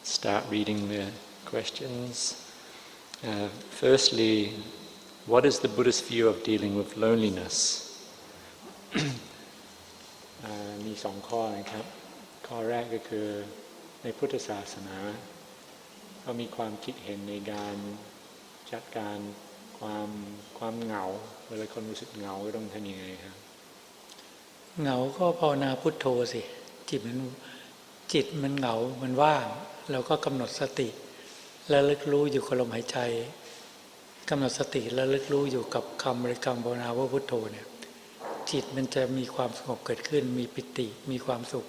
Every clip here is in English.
start reading the questions. Firstly, what is the Buddhist view of dealing with loneliness? มีสองข้อนะครับข้อแรกก็คือในพุทธศาสนาเขามีความคิดเห็นในการจัดการความเหงาเวลาคนรู้สึกเหงาก็ต้องทำยังไงครับเหงาก็ภาวนาพุทโธสิจิตมันเหงามันว่างเราก็กำหนดสติแล้วลึกรู้อยู่กับลมหายใจกำหนดสติแล้วลึกรู้อยู่กับคำบริกรรมภาวนาว่าพุทโธเนี่ยจิตมันจะมีความสงบเกิดขึ้นมีปิติมีความสุข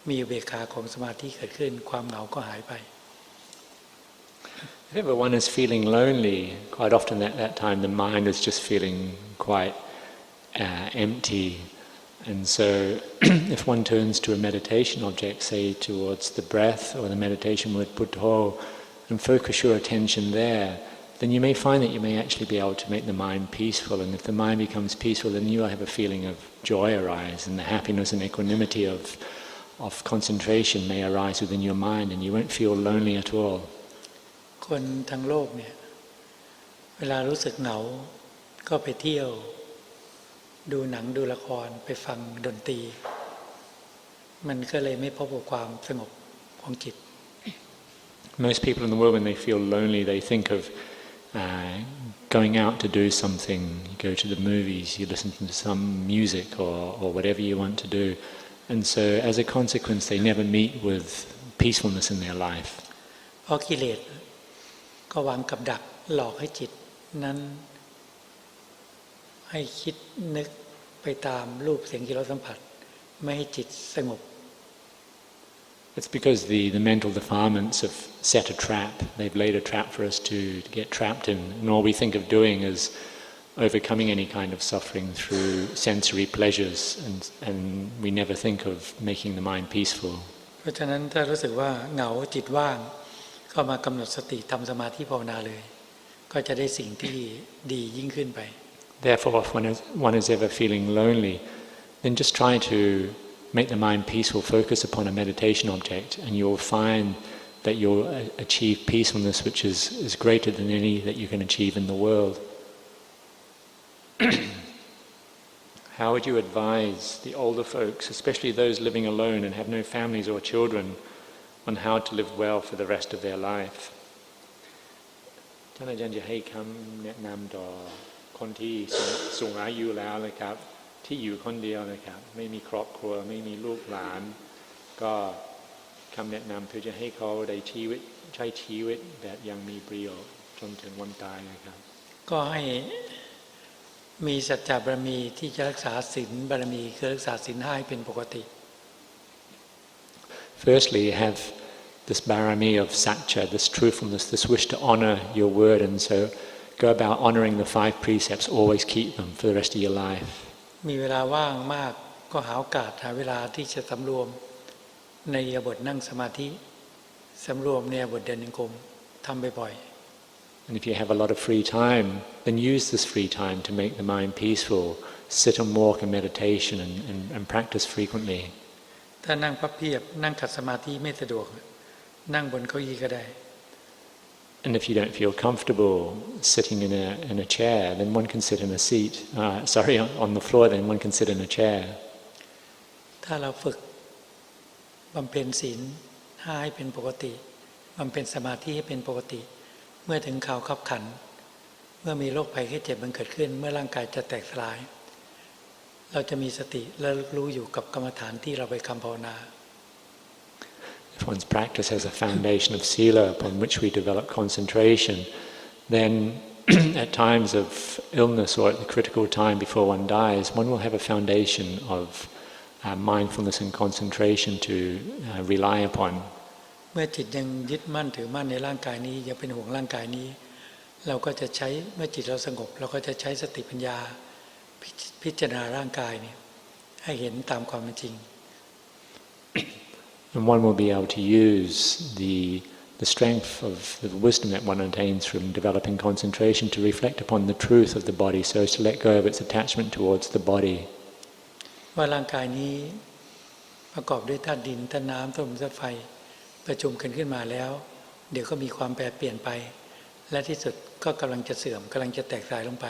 มีอุเบกขาของสมาธิเกิดขึ้นความเหงาก็หายไปIf everyone is feeling lonely, quite often at that time the mind is just feeling quite empty. And so if one turns to a meditation object, say towards the breath or the meditation word Buddho, and focus your attention there, then you may find that you may actually be able to make the mind peaceful. And if the mind becomes peaceful, then you will have a feeling of joy arise, and the happiness and equanimity of concentration may arise within your mind, and you won't feel lonely at all.คนทั้งโลกเนี่ยเวลารู้สึกเหงาก็ไปเที่ยวดูหนังดูละครไปฟังดนตรีมันก็เลยไม่พบกับความสงบของจิต Most people in the world when they feel lonely they think of going out to do something. You go to the movies, you listen to some music or whatever you want to do, and so as a consequence they never meet with peacefulness in their life. เพราะกิเลสก็วางกับดักหลอกให้จิตนั้นให้คิดนึกไปตามรูปเสียงกลิ่นรสสัมผัสไม่ให้จิตสงบ It's because the mental defilements have set a trap. They've laid a trap for us to get trapped in, and all we think of doing is overcoming any kind of suffering through sensory pleasures, and we never think of making the mind peaceful. เพราะฉะนั้นถ้ารู้สึกว่าเหงาจิตว่างก็มากำหนดสติทำสมาธิภาวนาเลยก็จะได้สิ่งที่ดียิ่งขึ้นไป Therefore, if one is ever feeling lonely, then just try to make the mind peaceful, focus upon a meditation object, and you'll find that you'll achieve peacefulness which is greater than any that you can achieve in the world. How would you advise the older folks, especially those living alone and have no families or children, on how to live well for the rest of their life? ท่านอาจารย์จะให้คำแนะนำต่อคนที่สูงอายุแล้วนะครับที่อยู่คนเดียวนะครับไม่มีครอบครัวไม่มีลูกหลานก็คำแนะนำเพื่อจะให้เขาได้ใช้ชีวิตแบบยังมีประโยชน์จนถึงวันตายนะครับก็ให้มีสัจจะบารมีที่จะรักษาศีลบารมีคือรักษาศีล 5ให้เป็นปกติ Firstly, have this barami of satcha, this truthfulness, this wish to honor your word, and so go about honoring the 5 precepts. Always keep them for the rest of your life. มีเวลาว่างมากก็หาโอกาสหาเวลาที่จะสำรวมในอิริยาบถนั่งสมาธิสำรวมในอิริยาบถเดินจงกรมทำบ่อยๆ And if you have a lot of free time, then use this free time to make the mind peaceful. Sit and walk in meditation and practice frequently. ถ้านั่งพับเพียบนั่งขัดสมาธิไม่สะดวกนั่งบนเก้าอี้ก็ได้ And if you don't feel comfortable sitting in a chair, then one can sit in a seat. On the floor, then one can sit in a chair. ถ้าเราฝึกบำเพ็ญศีล 5ให้เป็นปกติบำเพ็ญสมาธิให้เป็นปกติเมื่อถึงข่าวขับขันเมื่อมีโรคภัยไข้เจ็บมันเกิดขึ้นเมื่อร่างกายจะแตกสลายเราจะมีสติและรู้อยู่กับกรรมฐานที่เราไปคำภาวนา If one's practice has a foundation of sila upon which we develop concentration, then at times of illness or at the critical time before one dies, one will have a foundation of mindfulness and concentration to rely upon. เมื่อจิตยังยึดมั่นถือมั่นในร่างกายนี้ยังเป็นห่วงร่างกายนี้เราก็จะใช้เมื่อจิตเราสงบเราก็จะใช้สติปัญญาพิจารณาร่างกายนี้ให้เห็นตามความเป็นจริง And one will be able to use the strength of the wisdom that one attains from developing concentration to reflect upon the truth of the body so as to let go of its attachment towards the body. ว่าร่างกายนี้ประกอบด้วยธาตุดินธาตุน้ำธาตุลมธาตุไฟ ประชุมกันขึ้นมาแล้ว เดี๋ยวก็มีความแปรเปลี่ยนไป และที่สุดก็กำลังจะเสื่อมกำลังจะแตกสลายลงไป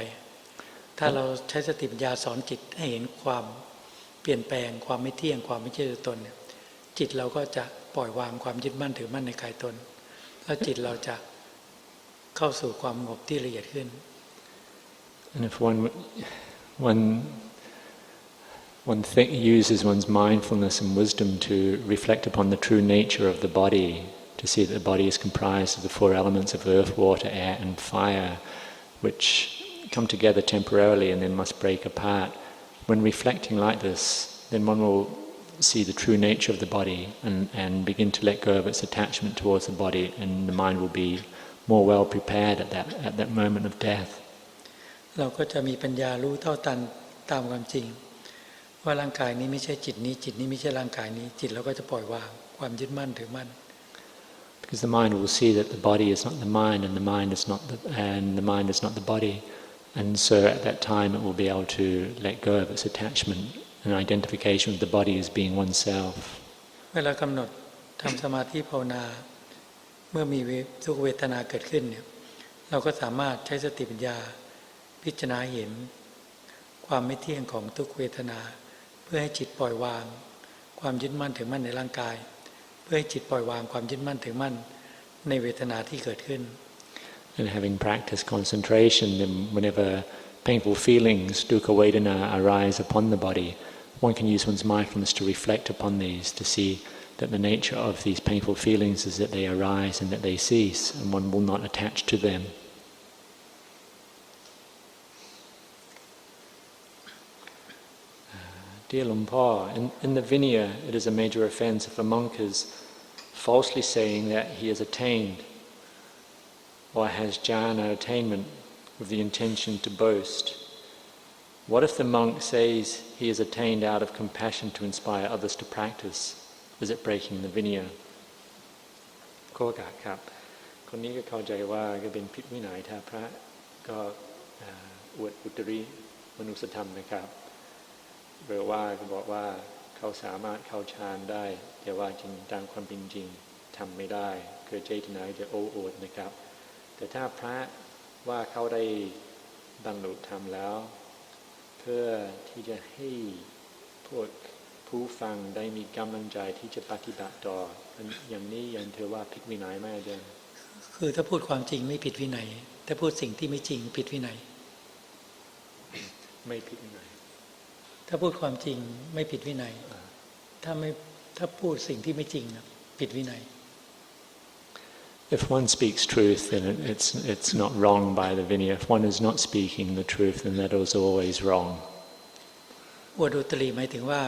ถ้าเราใช้สติปัญญาสอนจิตให้เห็นความเปลี่ยนแปลงความไม่เที่ยงความไม่ใช่ตัวตนเนี่ยจิตเราก็จะปล่อยวางความยึดมั่นถือมั่นในกายตนแล้วจิตเราจะเข้าสู่ความสงบที่ละเอียดขึ้น And if one uses one's mindfulness and wisdom to reflect upon the true nature of the body, to see that the body is comprised of the four elements of earth, water, air and fire, which come together temporarily and then must break apart. When reflecting like this, then one will see the true nature of the body and begin to let go of its attachment towards the body, and the mind will be more well prepared at that moment of death. เราก็จะมีปัญญารู้เท่าทันตามความจริงว่าร่างกายนี้ไม่ใช่จิตนี้จิตนี้ไม่ใช่ร่างกายนี้จิตเราก็จะปล่อยวางความยึดมั่นถือมั่น Because the mind will see that the body is not the mind and the mind is not the body, and so at that time it will be able to let go of its attachment and identification with the body as being oneself. เวลากำหนดทำสมาธิภาวนาเมื่อมีทุกเวทนาเกิดขึ้นเนี่ยเราก็สามารถใช้สติปัญญาพิจารณาเห็นความไม่เที่ยงของทุกเวทนาเพื่อให้จิตปล่อยวางความยึดมั่นถือมั่นในร่างกายเพื่อให้จิตปล่อยวางความยึดมั่นถือมั่นในเวทนาที่เกิดขึ้น And having practiced concentration, then whenever painful feelings, dukkha vedana, arise upon the body, one can use one's mindfulness to reflect upon these, to see that the nature of these painful feelings is that they arise and that they cease, and one will not attach to them. Dear Lumpur, in the Vinaya, it is a major offence if a monk is falsely saying that he has attained or has jhana attainment with the intention to boast. What if the monk says he has attained out of compassion to inspire others to practice? Is it breaking the Vinaya? ข้อครับคนนี้ก็เข้าใจว่าก็เป็นผิดวินัยถ้าพระก็อวดอุตริมนุสธรรมนะครับหรือว่าก็บอกว่าเขาสามารถเข้าฌานได้แต่ว่าจริงตามความเป็นจริงทำไม่ได้เกิดเจตนาจะโอ้อวดนะครับแต่ถ้าพระว่าเขาได้บรรลุธรรมแล้วเพื่อที่จะให้พวกผู้ฟังได้มีกำลังใจที่จะปฏิบัติต่ออย่างนี้ยังถือว่าผิดวินัยไหมอาจารย์คือถ้าพูดความจริงไม่ผิดวินัยถ้าพูดสิ่งที่ไม่จริงผิดวินัยไม่ผิดวินัยถ้าพูดความจริงไม่ผิดวินัยถ้าพูดสิ่งที่ไม่จริงผิดวินัย If one speaks truth, then it's not wrong by the Vinaya. If one is not speaking the truth, then that is always wrong. อวดอุตริหมายถึงว่า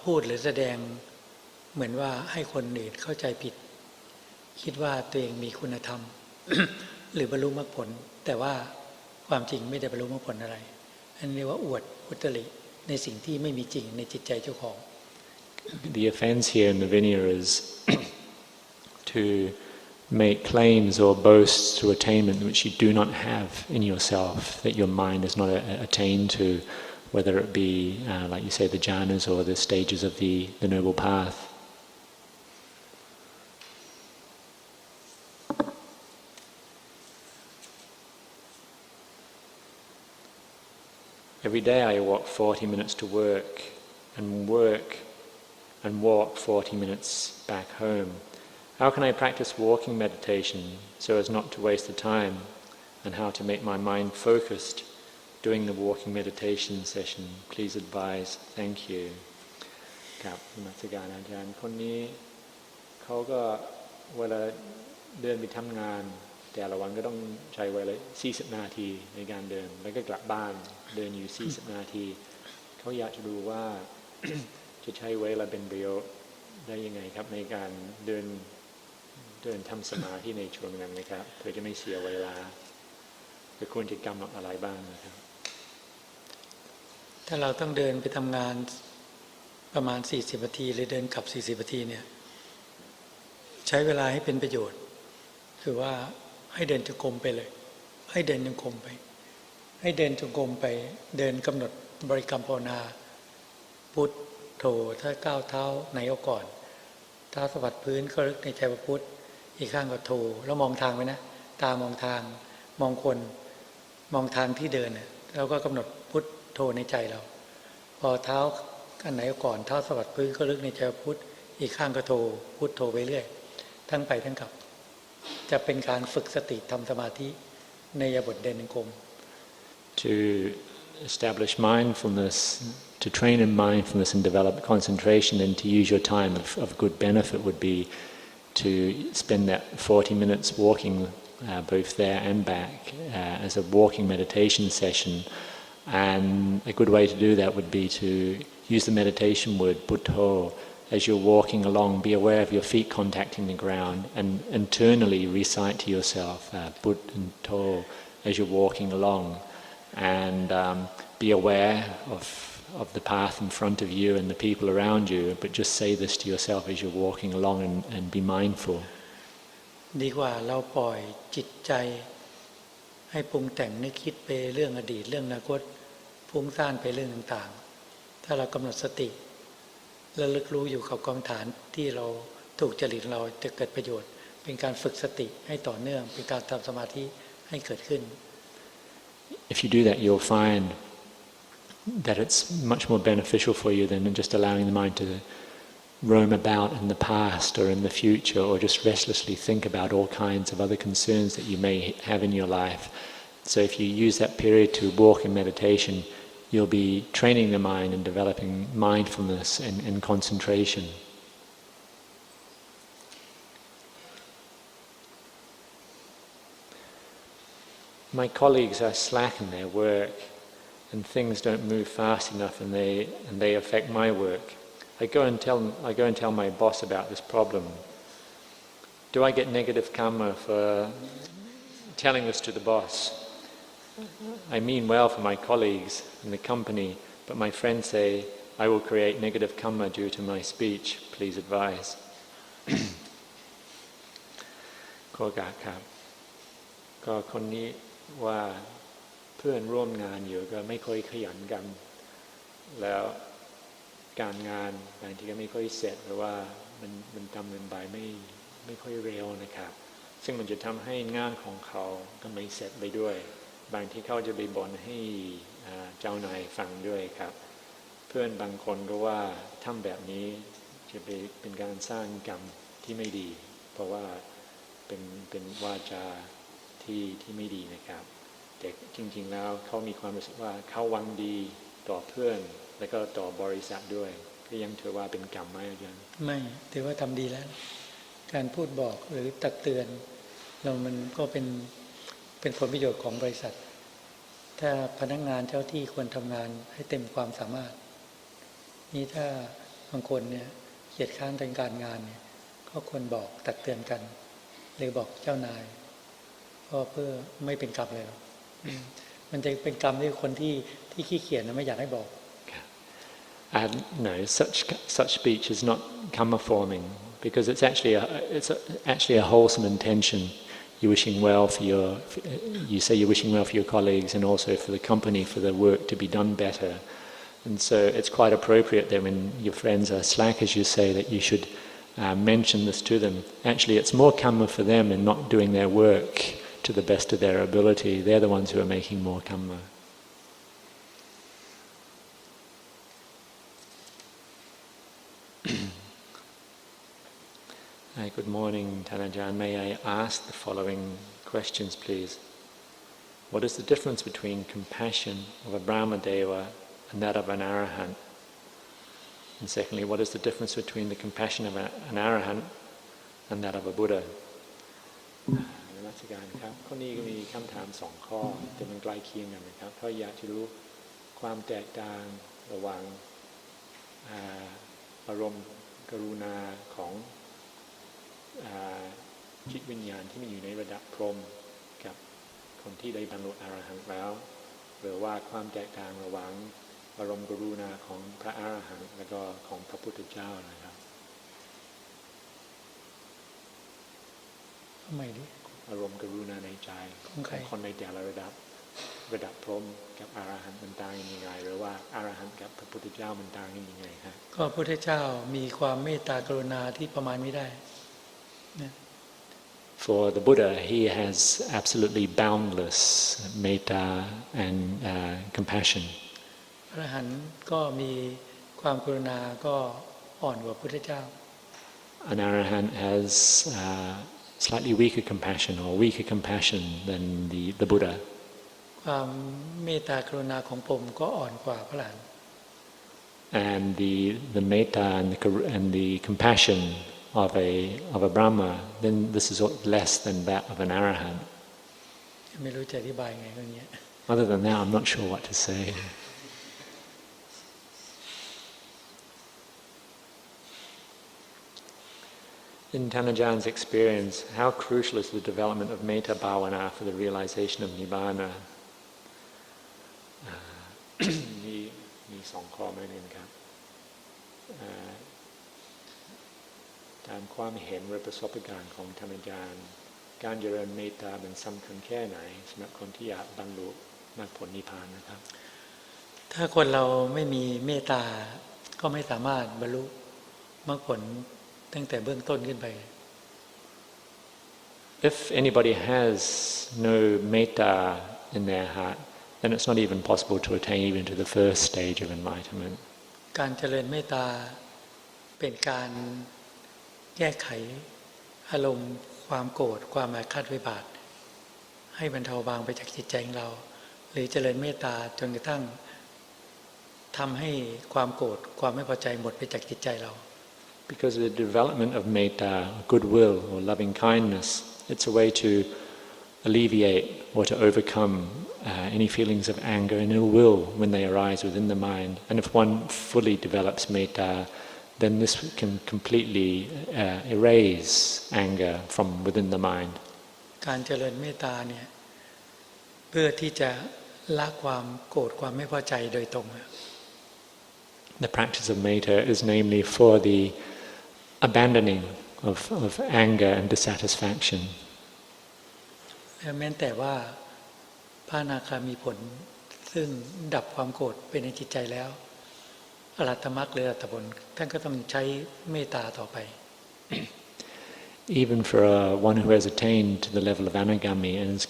พูดหรือแสดงเหมือนว่าให้คนอื่นเข้าใจผิดคิดว่าตัวเองมีคุณธรรม หรือบรรลุมรรคผลแต่ว่าความจริงไม่ได้บรรลุมรรคผลอะไรอันนี้เรียกว่าอวดอุตริในสิ่งที่ไม่มีจริงในจิตใจเจ้าของ The offense here in the Vinaya is to make claims or boasts to attainment which you do not have in yourself, that your mind is not attained to, whether it be, like you say, the jhanas or the stages of the Noble Path. Every day I walk 40 minutes to work and walk 40 minutes back home. How can I practice walking meditation so as not to waste the time, and how to make my mind focused during the walking meditation session? Please advise. Thank you. ครับนมัสการอาจารย์คนนี้เขาก็เวลาเดินไปทำงานแต่ละวันก็ต้องใช้เวลา40 นาทีในการเดินแล้วก็กลับบ้านเดินอยู่40 นาทีเขาอยากจะดูว่า จะใช้เวลาเป็นประโยชน์ได้ยังไงครับในการเดินทำสมาธิในช่วงนั้นนะครับเพื่อจะไม่เสียเวลาจะควรจะกำหนดอะไรบ้างนะครับถ้าเราต้องเดินไปทำงานประมาณ40 นาทีหรือเดินกลับ40 นาทีเนี่ยใช้เวลาให้เป็นประโยชน์คือว่าให้เดินจงกรมไปเลยให้เดินจงกรมไปให้เดินจงกรมไปเดินกำหนดบริกรรมภาวนาพุทโธถ้าก้าวเท้าไหนเอาก่อน เท้าสะบัดพื้นก็ลึกในใจว่าพุทธอีกข้างก็โทแล้วมองทางไว้นะตามองทางมองคนมองทางที่เดินเราก็กำหนดพุทธโทในใจเราพอเท้าอันไหนก่อนเท้าสะบัดพื้นก็ลึกในใจว่าพุทธอีกข้างก็โทพุทธโทไปเรื่อยทั้งไปทั้งกลับจะเป็นการฝึกสติทำสมาธิในอิริยาบถเดินจงกรม To establish mindfulness, to train in mindfulness and develop concentration, and to use your time of good benefit would be to spend that 40 minutes walking both there and back as a walking meditation session. And a good way to do that would be to use the meditation word Buddho. As you're walking along, be aware of your feet contacting the ground and internally recite to yourself Bud and To as you're walking along. And be aware of the path in front of you and the people around you, but just say this to yourself as you're walking along and be mindful. ดีกว่าเราปล่อยจิตใจให้ปรุงแต่งนึกคิดไปเรื่องอดีตเรื่องอนาคตฟุ้งซ่านไปเรื่องต่างๆถ้าเรากำหนดสติและลึกรู้อยู่กับกองฐานที่เราถูกจริตเราจะเกิดประโยชน์เป็นการฝึกสติให้ต่อเนื่องเป็นการทำสมาธิให้เกิดขึ้น If you do that, you'll find that it's much more beneficial for you than just allowing the mind to roam about in the past or in the future, or just restlessly think about all kinds of other concerns that you may have in your life. So if you use that period to walk in meditation, you'll be training the mind and developing mindfulness and concentration. My colleagues are slack in their work, and things don't move fast enough, and they affect my work. I go and tell my boss about this problem. Do I get negative karma for telling this to the boss? I mean well for my colleagues in the company, but my friends say I will create negative karma due to my speech. Please advise. ขอโอกาสครับก็คนนี้ว่าเพื่อนร่วมงานอยู่ก็ไม่ค่อยขยันกันแล้วการงานบางทีก็ไม่ค่อยเสร็จหรือว่ามันทำเงินไปไม่ค่อยเร็วนะครับซึ่งมันจะทำให้งานของเขาก็ไม่เสร็จไปด้วยบางทีเขาจะไปบ่นให้เจ้านายฟังด้วยครับเพื่อนบางคนก็ว่าทำแบบนี้จะเป็นการสร้างกรรมที่ไม่ดีเพราะว่าเป็นวาจาที่ไม่ดีนะครับแต่จริงๆแล้วเขามีความรู้สึกว่าเขาหวังดีต่อเพื่อนแล้วก็ต่อบริษัทด้วยก็ยังถือว่าเป็นกรรมไหมอาจารย์ไม่ถือว่าทำดีแล้วการพูดบอกหรือตักเตือนเรามันก็เป็นผลประโยชน์ของบริษัทถ้าพนักงานเจ้าที่ควรทำงานให้เต็มความสามารถนี่ถ้าบางคนเนี่ยเกียจค้านทางการงานเนี่ยก็ควรบอกตักเตือนกันหรือบอกเจ้านายก็เพื่อไม่เป็นกรรมเลยมันจะเป็นกรรมที่คนที่ขี้เกียจนะไม่อยากให้บอกNo, such speech is not karma forming because it's actually a wholesome intention. You're wishing well you say you're wishing well for your colleagues and also for the company for the work to be done better. And so it's quite appropriate that when your friends are slack, as you say, that you should mention this to them. Actually, it's more karma for them in not doing their work to the best of their ability. They're the ones who are making more karma. Hi, good morning, Tanajan. May I ask the following questions, please? What is the difference between compassion of a Brahmadeva and that of an Arahant? And secondly, what is the difference between the compassion of an Arahant and that of a Buddha? นมัสการครับข้อนี้ก็มีคำถาม2ข้อแต่มันใกล้เคียงกันนะครับเขาอยากจะรู้ความแตกต่างระหว่างอารมณ์กรุณาของจิตวิญญาณที่มีอยู่ในระดับพรหมกับคนที่ได้บรรลุอรหันต์แล้วหรือว่าความแตกต่างระหว่างอารมณ์กรุณาของพระอรหันต์และก็ของพระพุทธเจ้านะครับทำไมดิอารมณ์กรุณาในใจของคนในแต่ละระดับ ระดับพรหมกับอรหันต์มันต่างกันยังไงหรือว่าอรหันต์กับพระพุทธเจ้ามันต่างกันยังไงครับก็พระพุทธเจ้ามีความเมตตากรุณาที่ประมาณไม่ได้นะ For the Buddha, he has absolutely boundless metta and compassion. อรหันต์ก็มีความกรุณาก็อ่อนกว่าพระพุทธเจ้า An arahant has slightly weaker compassion or weaker compassion than the Buddha. ความเมตตากรุณาของผมก็อ่อนกว่าพระอรหันต์ And the metta and the compassion of a Brahma, then this is less than that of an arahant. ไม่รู้จะอธิบายไงเรื่องนี้ Other than that, I'm not sure what to say. In Tanajan's experience, how crucial is the development of metta bhavana for the realization of nibbana? มีสองข้อไม่เองครับตามความเห็นหรือประสบการณ์ของท่านอาจารย์การเจริญเมตตาเป็นสำคัญแค่ไหนสำหรับคนที่อยากบรรลุมรรคผลนิพพานนะครับถ้าคนเราไม่มีเมตตาก็ไม่สามารถบรรลุมรรคผลตั้งแต่เบื้องต้นขึ้นไป If anybody has no metta in their heart, then it's not even possible to attain even to the first stage of enlightenment. การเจริญเมตตาเป็นการแก้ไขอารมณ์ความโกรธความอาฆาตพยาบาทให้บรรเทาบางไปจากจิตใจของเราหรือเจริญเมตตาจนกระทั่งทำให้ความโกรธความไม่พอใจหมดไปจากจิตใจเรา Because the development of metta, goodwill or loving kindness, it's a way to alleviate or to overcome any feelings of anger and ill will when they arise within the mind. And if one fully develops metta, then this can completely erase anger from within the mind. การเจริญเมตตาเนี่ยเพื่อที่จะละความโกรธความไม่พอใจโดยตรง The practice of metta is namely for the abandoning of anger and dissatisfaction. และแม้แต่ว่าพระอนาคามีผลซึ่งดับความโกรธเป็นในจิตใจแล้วอรหัตมรรคหรืออรหัตผลท่านก็ต้องใช้เมตตาต่อไป Even for one who has attained to the level of anagami and his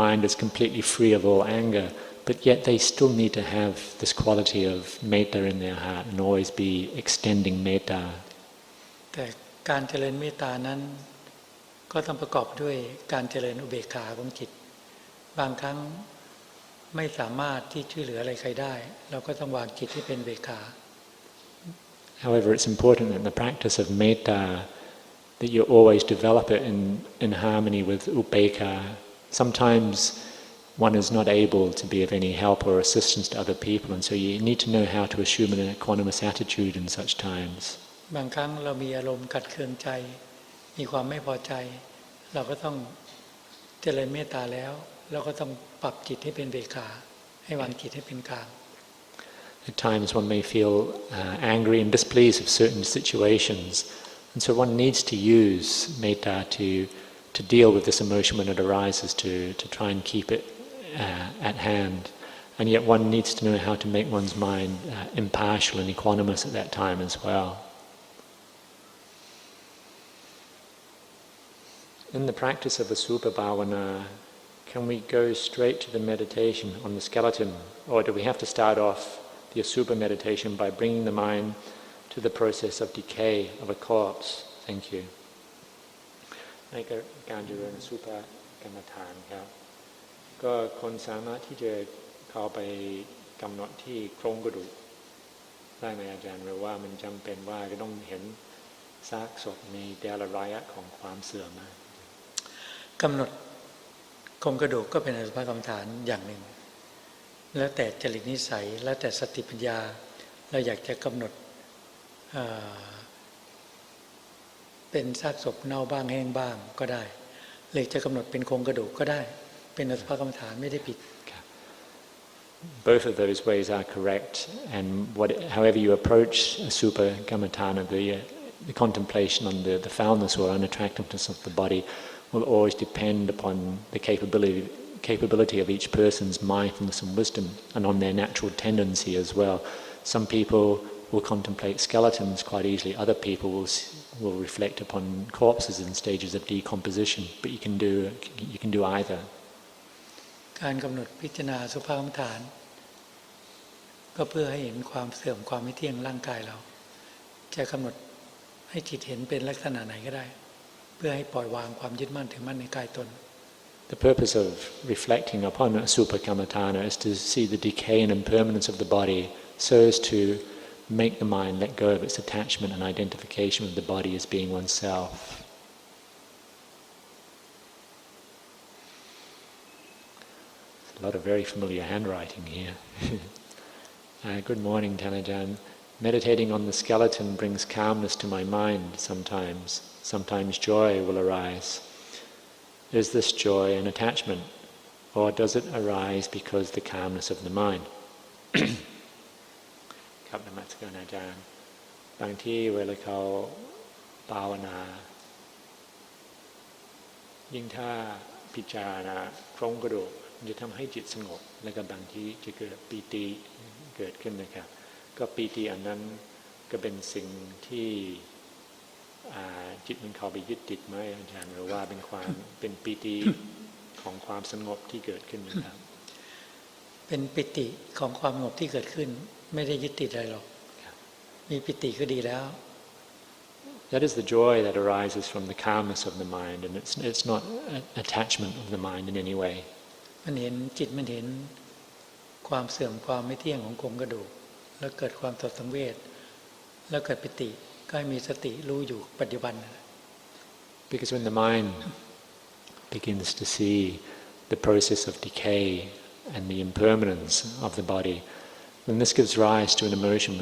mind is completely free of all anger, but yet they still need to have this quality of metta in their heart and always be extending metta. แต่การเจริญเมตตานั้นก็ต้องประกอบด้วยการเจริญอุเบกขาของจิตบางครั้งไม่สามารถที่ช่วยเหลืออะไรใครได้เราก็ต้องวางจิตที่เป็นอุเบกขา However, it's important that in the practice of metta that you always develop it in harmony with upekkha. Sometimes one is not able to be of any help or assistance to other people, and so you need to know how to assume an equanimous attitude in such times. บางครั้งเรามีอารมณ์กัดเคืองใจมีความไม่พอใจเราก็ต้องเจริญเมตตาแล้วเราก็ต้องปรับจิตให้เป็นอุเบกขาให้วางจิตให้เป็นกลาง At times one may feel angry and displeased with certain situations, and so one needs to use metta to deal with this emotion when it arises, to try and keep it at hand. And yet one needs to know how to make one's mind impartial and equanimous at that time as well. In the practice of Asubha Bhavana, can we go straight to the meditation on the skeleton, or do we have to start off the Asubha meditation by bringing the mind to the process of decay of a corpse? Thank you. ในการเจริญอสุภกรรมฐานครับก็คนสามารถที่จะเข้าไปกำหนดที่โครงกระดูกได้ไหมอาจารย์หรือว่ามันจำเป็นว่าจะต้องเห็นซากศพในแต่ละระยะของความเสื่อมกำหนดโครงกระดูกก็เป็นอสุภกรรมฐานอย่างหนึ่งแล้วแต่จริตนิสัยแล้วแต่สติปัญญาเราอยากจะกำหนดเป็นซากศพเน่าบ้างแห้งบ้างก็ได้หรือจะกำหนดเป็นโครงกระดูกก็ได้เป็นอสุภกรรมฐานไม่ได้ผิด Both of those ways are correct, and however you approach Asubha Kammatthana, the contemplation on the foulness or unattractiveness of the body will always depend upon the capability of each person's mindfulness and wisdom, and on their natural tendency as well. Some people will contemplate skeletons quite easily. Other people will reflect upon corpses in stages of decomposition. But you can do either. การกำหนดพิจารณาสุภาพกรรมฐานก็เพื่อให้เห็นความเสื่อมความไม่เที่ยงร่างกายเราจะกำหนดให้จิตเห็นเป็นลักษณะไหนก็ได้เพื่อให้ปล่อยวางความยึดมั่นถือมั่นในกายตน The purpose of reflecting upon Asubha Kammatthana is to see the decay and impermanence of the body so as to make the mind let go of its attachment and identification with the body as being oneself. A lot of very familiar handwriting here. Good morning, Tanajan. Meditating on the skeleton brings calmness to my mind sometimes. Sometimes joy will arise. Is this joy an attachment, or does it arise because the calmness of the mind? ครับนมัสการอาจารย์บางที่เวลาเขาภาวนายิ่งถ้าพิจารณาโครงกระดูกมันจะทำให้จิตสงบแล้วก็บางทีจะเกิดปีติเกิดขึ้นนะครับก็ปีติอันนั้นก็เป็นสิ่งที่จิตมันเข้าไปยึดติดไหมอาจารย์หรือว่าเป็นปีติของความสงบที่เกิดขึ้นนะครับเป็นปิติของความสงบที่เกิดขึ้นไม่ได้ยึดติดอะไรหรอกมีปิติก็ดีแล้ว That is the joy that arises from the calmness of the mind, and it's not an attachment of the mind in any way. มันเห็นจิตมันเห็นความเสื่อมความไม่เที่ยงของโครงกระดูกแล้วเกิดความสดสังเวชแล้วเกิดปิติก็ให้มีสติรู้อยู่ปัจจุบัน Because when the mind begins to see the process of decay and the impermanence of the body, then this gives rise to an emotion.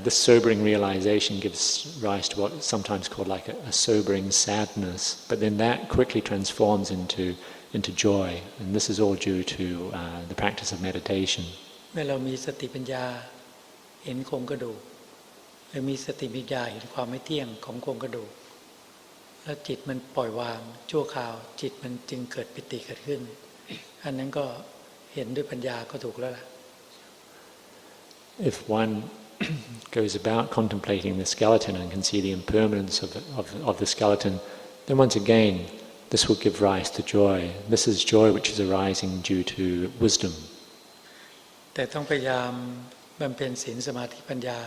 This sobering realization gives rise to what's sometimes called like a sobering sadness. But then that quickly transforms into joy, and this is all due to the practice of meditation. เมื่อเรามีสติปัญญาเห็นโครงกระดูกหรือมีสติปัญญาเห็นความไม่เที่ยงของโครงกระดูกแล้วจิตมันปล่อยวางชั่วคราวจิตมันจึงเกิดปิติเกิดขึ้นอันนั้นก็เห็นด้วยปัญญาก็ถูกแล้วล่ะ If one goes about contemplating the skeleton and can see the impermanence of the skeleton, then once again this will give rise to joy. This is joy which is arising due to wisdom. แต่ต้องพยายามบำเพ็ญศีลสมาธิปัญญา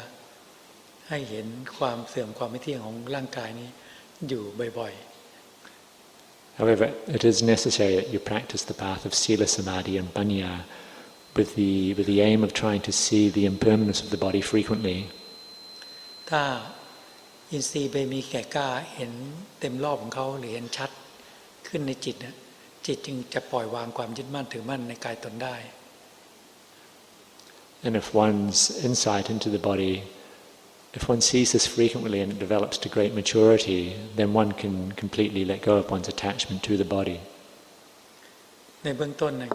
ให้เห็นความเสื่อมความไม่เที่ยงของร่างกายนี้อยู่บ่อยๆ However, it is necessary that you practice the path of sila, samadhi and panya with the aim of trying to see the impermanence of the body frequently. ถ้าอินทรีย์ไปมีแก่กล้าเห็นเต็มรอบของเขาหรือเห็นชัดขึ้นในจิตนะจิตจึงจะปล่อยวางความยึดมั่นถือมั่นในกายตนได้ And if one's insight into the body, if one sees this frequently and it develops to great maturity, then one can completely let go of one's attachment to the body. ในเบื้องต้นนะ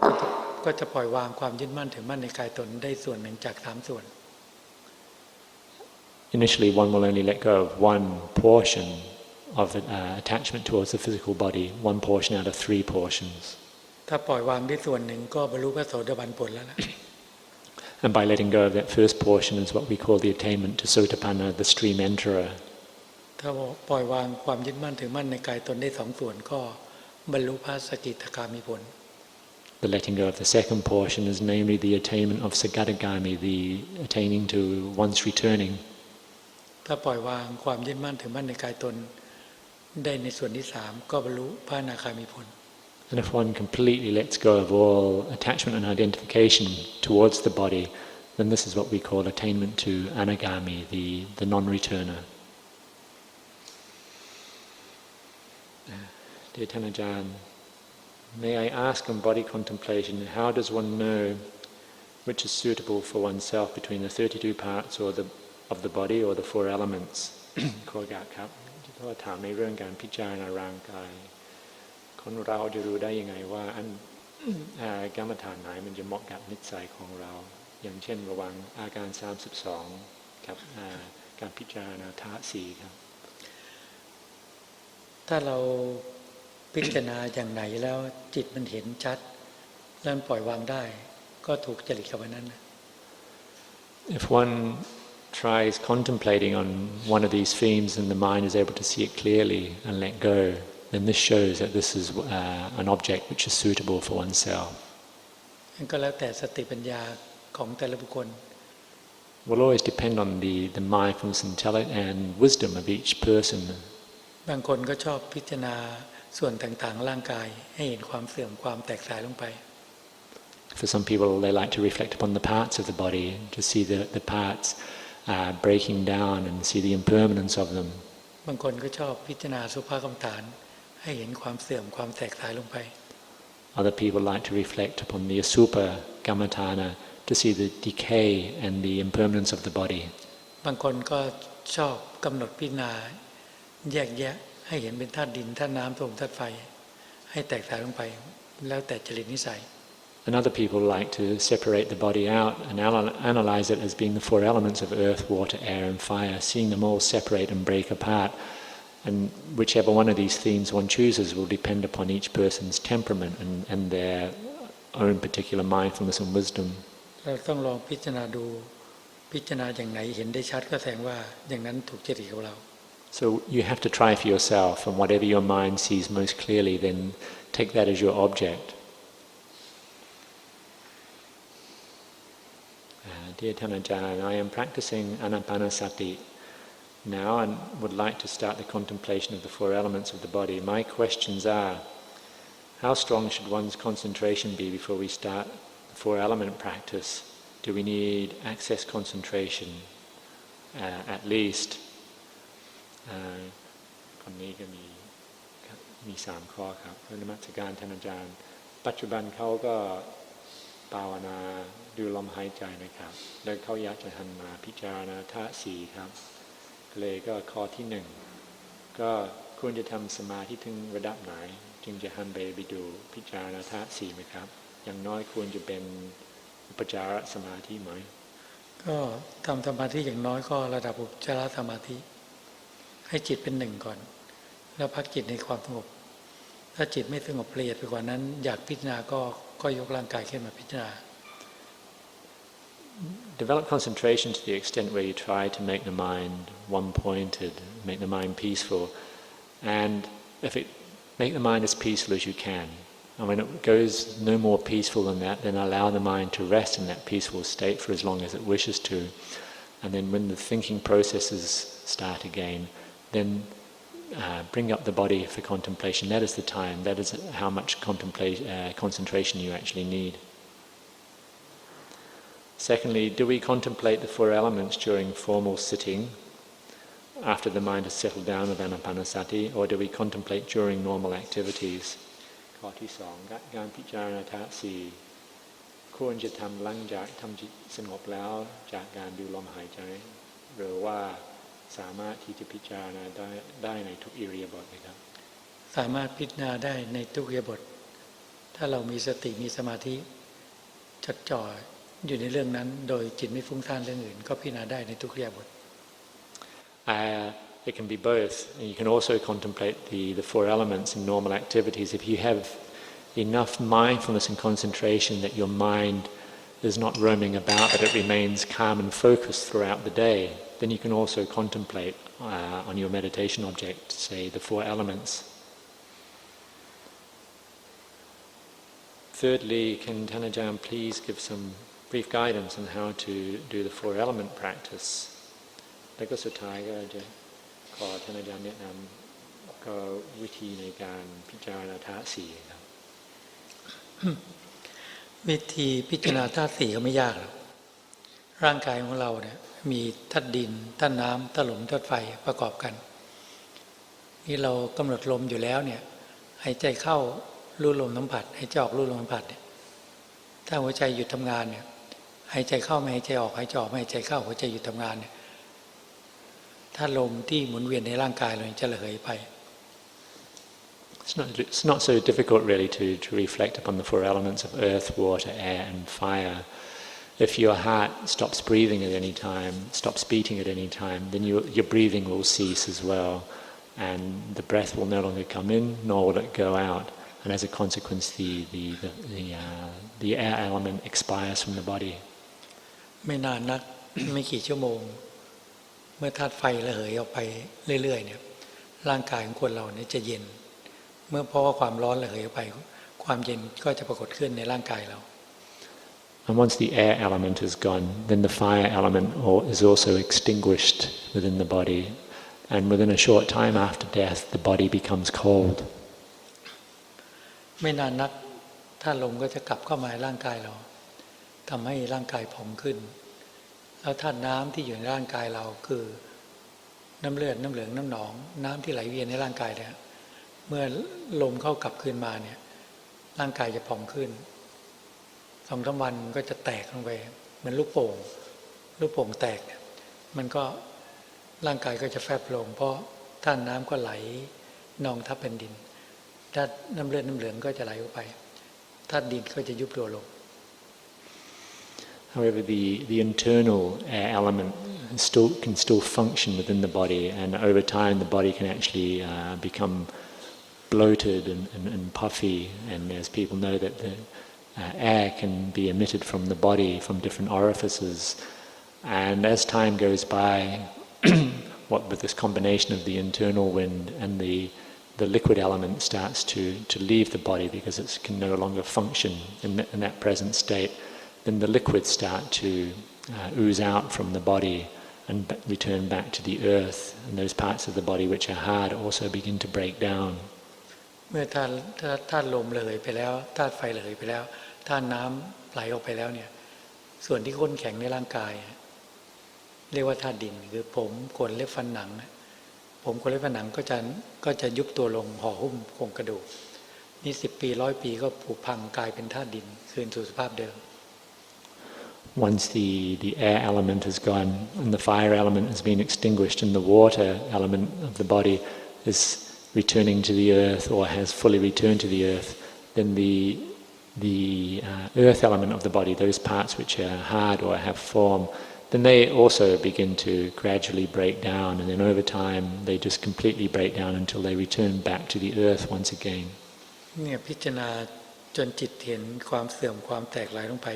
ก็จะปล่อยวางความยึดมั่นถือมั่นในกายตนได้ส่วนหนึ่งจาก3ส่วน Initially, one will only let go of one portion of attachment towards the physical body, one portion out of 3 portions. ถ้าปล่อยวางได้ส่วนหนึ่งก็บรรลุพระโสดาบันผลแล้วล่ะ And by letting go of that first portion is what we call the attainment to Sotapanna, the stream enterer. ถ้าปล่อยวางความยึดมั่นถือมั่นในกายตนได้2ส่วนก็บรรลุพระสกิทาคามีผล The letting go of the second portion is namely the attainment of Sagadagami, the attaining to once returning. ถ้าปล่อยวางความยึดมั่นถือมั่นในกายตนได้ในส่วนที่3ก็บรรลุพระอนาคามีผล And if one completely lets go of all attachment and identification towards the body, then this is what we call attainment to Anagami, the non-returner. Dear Tanajan, may I ask on body contemplation, how does one know which is suitable for oneself between the 32 parts of the body or the 4 elements? ขอครับก็ถามในเรื่องการพิจารณาร่างกายคนเราจะรู้ได้ยังไงว่าอันกรรมฐานไหนมันจะเหมาะกับนิสัยของเราอย่างเช่นระหว่างอาการ32กับการพิจารณาธาตุ4ครับถ้าเราพิจารณาอย่างไหนแล้วจิตมันเห็นชัด แล้วปล่อยวางได้ก็ถูกจริตกับอันนั้น If one tries contemplating on one of these themes and the mind is able to see it clearly and let go, then this shows that this is an object which is suitable for oneself. ก็แล้วแต่สติปัญญาของแต่ละบุคคล Will always depend on the mindfulness and wisdom of each person. บางคนก็ชอบพิจารณาส่วนต่างๆร่างกายให้เห็นความเสื่อมความแตกสลายลงไป For some people, they like to reflect upon the parts of the body, to see the parts breaking down and see the impermanence of them. บางคนก็ชอบพิจารณาสุภกรรมฐานให้เห็นความเสื่อมความแตกสลายลงไป Other people like to reflect upon the Asupa Kammatthana to see the decay and the impermanence of the body. บางคนก็ชอบกำหนดพิจารณาแยกแยะให้เห็นเป็นธาตุดินธาตุน้ำธาตุลมธาตุไฟให้แตกสลายลงไปแล้วแต่จริตนิสัย And other people like to separate the body out and analyze it as being the four elements of earth, water, air and fire, seeing them all separate and break apart. And whichever one of these themes one chooses will depend upon each person's temperament and their own particular mindfulness and wisdom. เราต้องลองพิจารณาดูพิจารณาอย่างไหนเห็นได้ชัดก็แสดงว่าอย่างนั้นถูกจริตของเรา So you have to try for yourself, and whatever your mind sees most clearly, then take that as your object. Dear Tanajan, I am practicing Anapanasati now and would like to start the contemplation of the four elements of the body. My questions are, how strong should one's concentration be before we start the four element practice? Do we need access concentration at least? คนนี้ก็มี3ข้อครับนมัสการท่านอาจารย์ปัจจุบันเขาก็ภาวนาดูลมหายใจนะครับแล้วเขาอยากจะหันมาพิจารณาธาตุสี่ครับเลยก็ข้อที่1ก็ควรจะทำสมาธิถึงระดับไหนจึงจะหันไปดูพิจารณาธาตุสี่ไหมครับอย่างน้อยควรจะเป็นอุปจารสมาธิไหมก็ทำสมาธิอย่างน้อยก็ระดับอุปจารสมาธิให้จิตเป็นหนึ่งก่อนแล้วพักจิตในความสงบถ้าจิตไม่สงบละเอียดไปกว่านั้นอยากพิจารณาก็ยกร่างกายขึ้นมาพิจารณา Develop concentration to the extent where you try to make the mind one-pointed, make the mind peaceful, and make the mind as peaceful as you can. And when it goes no more peaceful than that, then allow the mind to rest in that peaceful state for as long as it wishes to. And then when the thinking processes start again, then bring up the body for contemplation. That is the time. That is how much concentration you actually need. Secondly, do we contemplate the four elements during formal sitting, after the mind has settled down with Anapanasati, or do we contemplate during normal activities? ข้อที่2การพิจารณาธาตุสี่ควรจะทำหลังจากทำจิตสงบแล้วจากการดูลมหายใจหรือว่าสามารถที่จะพิจารณาได้ในทุกอิริยาบถไหมครับสามารถพิจารณาได้ในทุกอิริยาบถถ้าเรามีสติมีสมาธิจดจ่ออยู่ในเรื่องนั้นโดยจิตไม่ฟุ้งซ่านเรื่องอื่นก็พิจารณาได้ในทุกอิริยาบถIt can be both. You can also contemplate the four elements in normal activities. If you have enough mindfulness and concentration that your mind is not roaming about, but it remains calm and focused throughout the day, then you can also contemplate on your meditation object, say, the four elements. Thirdly, can Tanajan please give some brief guidance on how to do the four element practice? แล้วก็สุดท้ายก็จะขอท่านอาจารย์แนะนำก็วิธีในการพิจารณาธาตุสี่ครับวิธีพิจารณาธาตุสี่ก็ไม่ยากหรอกร่างกายของเราเนี่ยมีธาตุดินธาตุน้ำธาตุลมธาตุไฟประกอบกันนี่เรากำหนดลมอยู่แล้วเนี่ยหายใจเข้ารู้ลมสัมผัสหายใจออกรู้ลมสัมผัสเนี่ยถ้าหัวใจหยุดทำงานเนี่ยหายใจเข้าไม่หายใจออกหายใจออกไม่หายใจเข้าหัวใจหยุดทำงานเนี่ยถ้าลมที่หมุนเวียนในร่างกายเราจะระเหยไป It's not so difficult really to reflect upon the four elements of earth, water, air and fire. If your heart stops breathing at any time, stops beating at any time, then your breathing will cease as well, and the breath will no longer come in, nor will it go out. and as a consequence the air element expires from the body. ไม่นานนัก ไม่กี่ชั่วโมง เมื่อธาตุไฟระเหยออกไปเรื่อยๆเนี่ยร่างกายของคนเราเนี่ยจะเย็น เมื่อเพราะว่าความร้อนระเหยออกไปความเย็นก็จะปรากฏขึ้นในร่างกายเรา And once the air element is gone, then the fire element is also extinguished within the body. And within a short time after death, the body becomes cold. ไม่นานนักธาตุลมก็จะกลับเข้ามาในร่างกายเราทำให้ร่างกายผ่องขึ้น แล้วธาตุน้ำที่อยู่ในร่างกายเราคือน้ำเลือดน้ำเหลืองน้ำหนองน้ำที่ไหลเวียนในร่างกายเนี่ยเมื่อลมเข้ากลับคืนมาเนี่ยร่างกายจะผ่องขึ้น2-3 วันก็จะแตกลงไปเหมือนลูกโป่งแตกเนี่ยมันก็ร่างกายก็จะแฟบลงเพราะธาตุน้ำก็ไหลนองทับแผ่นดินธาตุน้ำเลือดน้ำเหลืองก็จะไหลออกไปธาตุดินก็จะยุบตัวลง However, the internal air element can still function within the body, and over time the body can actually become bloated and puffy. And as people know that the air can be emitted from the body from different orifices, and as time goes by, with this combination of the internal wind and the liquid element starts to leave the body because it can no longer function in that present state. Then the liquids start to ooze out from the body and return back to the earth, and those parts of the body which are hard also begin to break down. เมื่อธาตุลมระเหยไปแล้วธาตุไฟระเหยไปแล้วธาตุน้ำไหลออกไปแล้วเนี่ยส่วนที่ข้นแข็งในร่างกายเรียกว่าธาตุดินคือผมขนเล็บฟันหนังผมขนเล็บฟันหนังก็จะยุบตัวลงห่อหุ้มโครงกระดูกนี่10 ปี100 ปีก็ผุพังกลายเป็นธาตุดินคืนสู่สภาพเดิมOnce the air element is gone and the fire element has been extinguished and the water element of the body is returning to the earth or has fully returned to the earth, then the earth element of the body, those parts which are hard or have form, then they also begin to gradually break down, and then over time they just completely break down until they return back to the earth once again. เนี่ยพิจารณาจนจิตเห็นความเสื่อมความแตกลายลงไป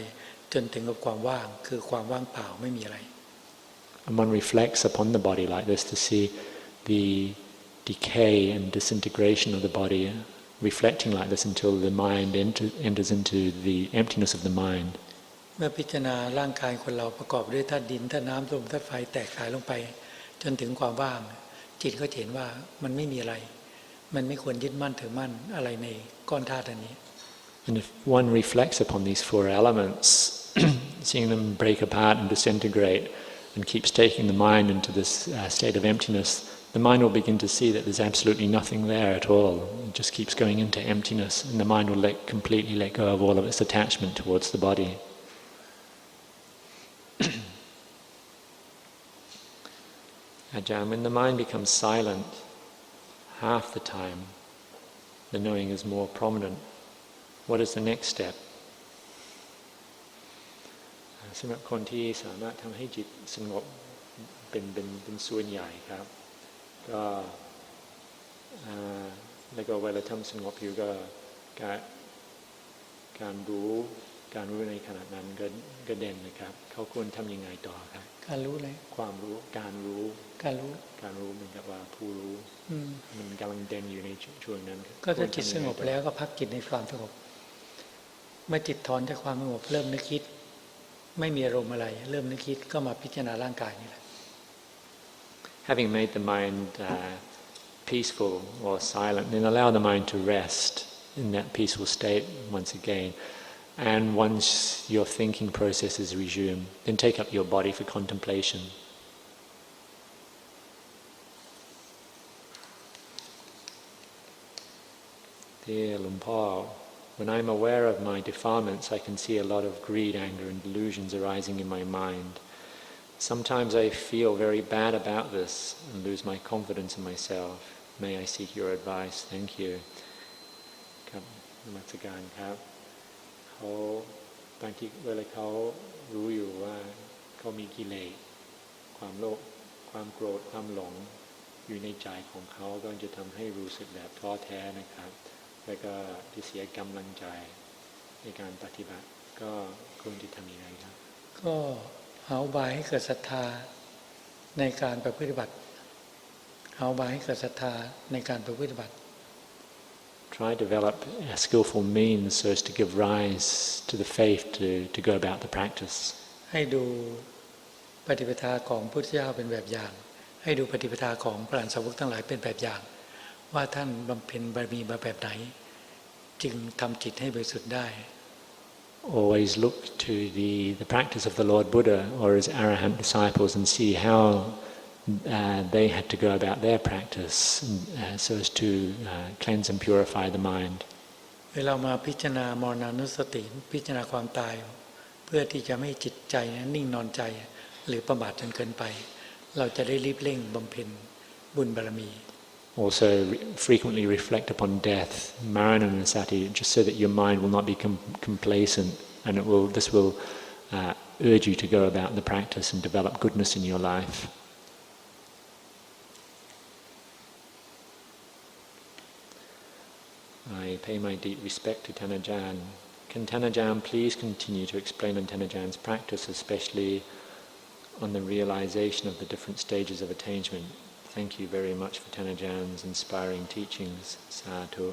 จนถึงกับความว่างคือความว่างเปล่าไม่มีอะไร And one reflects upon the body like this to see the decay and disintegration of the body, reflecting like this until the mind enters into the emptiness of the mind. เมื่อพิจารณาร่างกายคนเราประกอบด้วยธาตุดินธาตุน้ำลมธาตุไฟแตกสายลงไปจนถึงความว่างจิตก็เห็นว่ามันไม่มีอะไรมันไม่ควรยึดมั่นถือมั่นอะไรในก้อนธาตุอันนี้ And if one reflects upon these four elements, seeing them break apart and disintegrate, and keeps taking the mind into this state of emptiness, the mind will begin to see that there's absolutely nothing there at all. It just keeps going into emptiness, and the mind will completely let go of all of its attachment towards the body. Ajahn, when the mind becomes silent, half the time, the knowing is more prominent. What is the next step? สำหรับคนที่สามารถทำให้จิตสงบเป็นส่วนใหญ่ครับก็แล้วก็เวลาทำสงบอยู่ก็การรู้ในขณะนั้นก็เด่นนะครับเขาควรทำยังไงต่อครับการรู้เลยความรู้การรู้เหมือนกับว่าผู้รู้มันกำลังเด่นอยู่ในช่วงนั้นก็ถ้าจิตสงบแล้วก็พักจิตในความสงบเมื่อจิตถอนจากความสงบเริ่มนึกคิดไม่มีอารมณ์อะไรเริ่มนึกคิดก็มาพิจารณาร่างกายนี่แหละ Having made the mind peaceful or silent, then allow the mind to rest in that peaceful state once again. And once your thinking process is resumed, then take up your body for contemplation. Dear Lumpao, when I'm aware of my defilements, I can see a lot of greed, anger and delusions arising in my mind. Sometimes I feel very bad about this and lose my confidence in myself. May I seek your advice? Thank you. ครับนมัสการครับเขาบางทีเวลาเขารู้อยู่ว่าเขามีกิเลสความโลภความโกรธความหลงอยู่ในใจของเขาก็จะทำให้รู้สึกแบบท้อแท้นะครับ แล้วก็ที่เสียกำลังใจในการปฏิบัติก็ควรจะทำยังไงครับก็หาอุบายให้เกิดศรัทธาในการปฏิบัติหาอุบายให้เกิดศรัทธาในการปฏิบัติ Try to develop skillful means so as to give rise to the faith to go about the practice ให้ดูปฏิปทาของพุทธเจ้าเป็นแบบอย่างให้ดูปฏิปทาของพระอรหันตสาวกทั้งหลายเป็นแบบอย่างว่าท่านบำเพ็ญบารมีมาแบบไหนจึงทำจิตให้บริสุทธิ์ได้ Always look to the practice of the Lord Buddha or his arahant disciples and see how they had to go about their practice so as to cleanse and purify the mind เวลามาพิจารณามรณานุสติพิจารณาความตายเพื่อที่จะไม่จิตใจนิ่งนอนใจหรือประมาทจนเกินไปเราจะได้รีบเร่งบำเพ็ญบุญบารมี Also frequently reflect upon death, Marananasati, just so that your mind will not be complacent, and this will urge you to go about the practice and develop goodness in your life. I pay my deep respect to Tanajan. Can Tanajan please continue to explain on Tanajan's practice, especially on the realization of the different stages of attainment? Thank you very much for Tanajan's inspiring teachings. Sadhu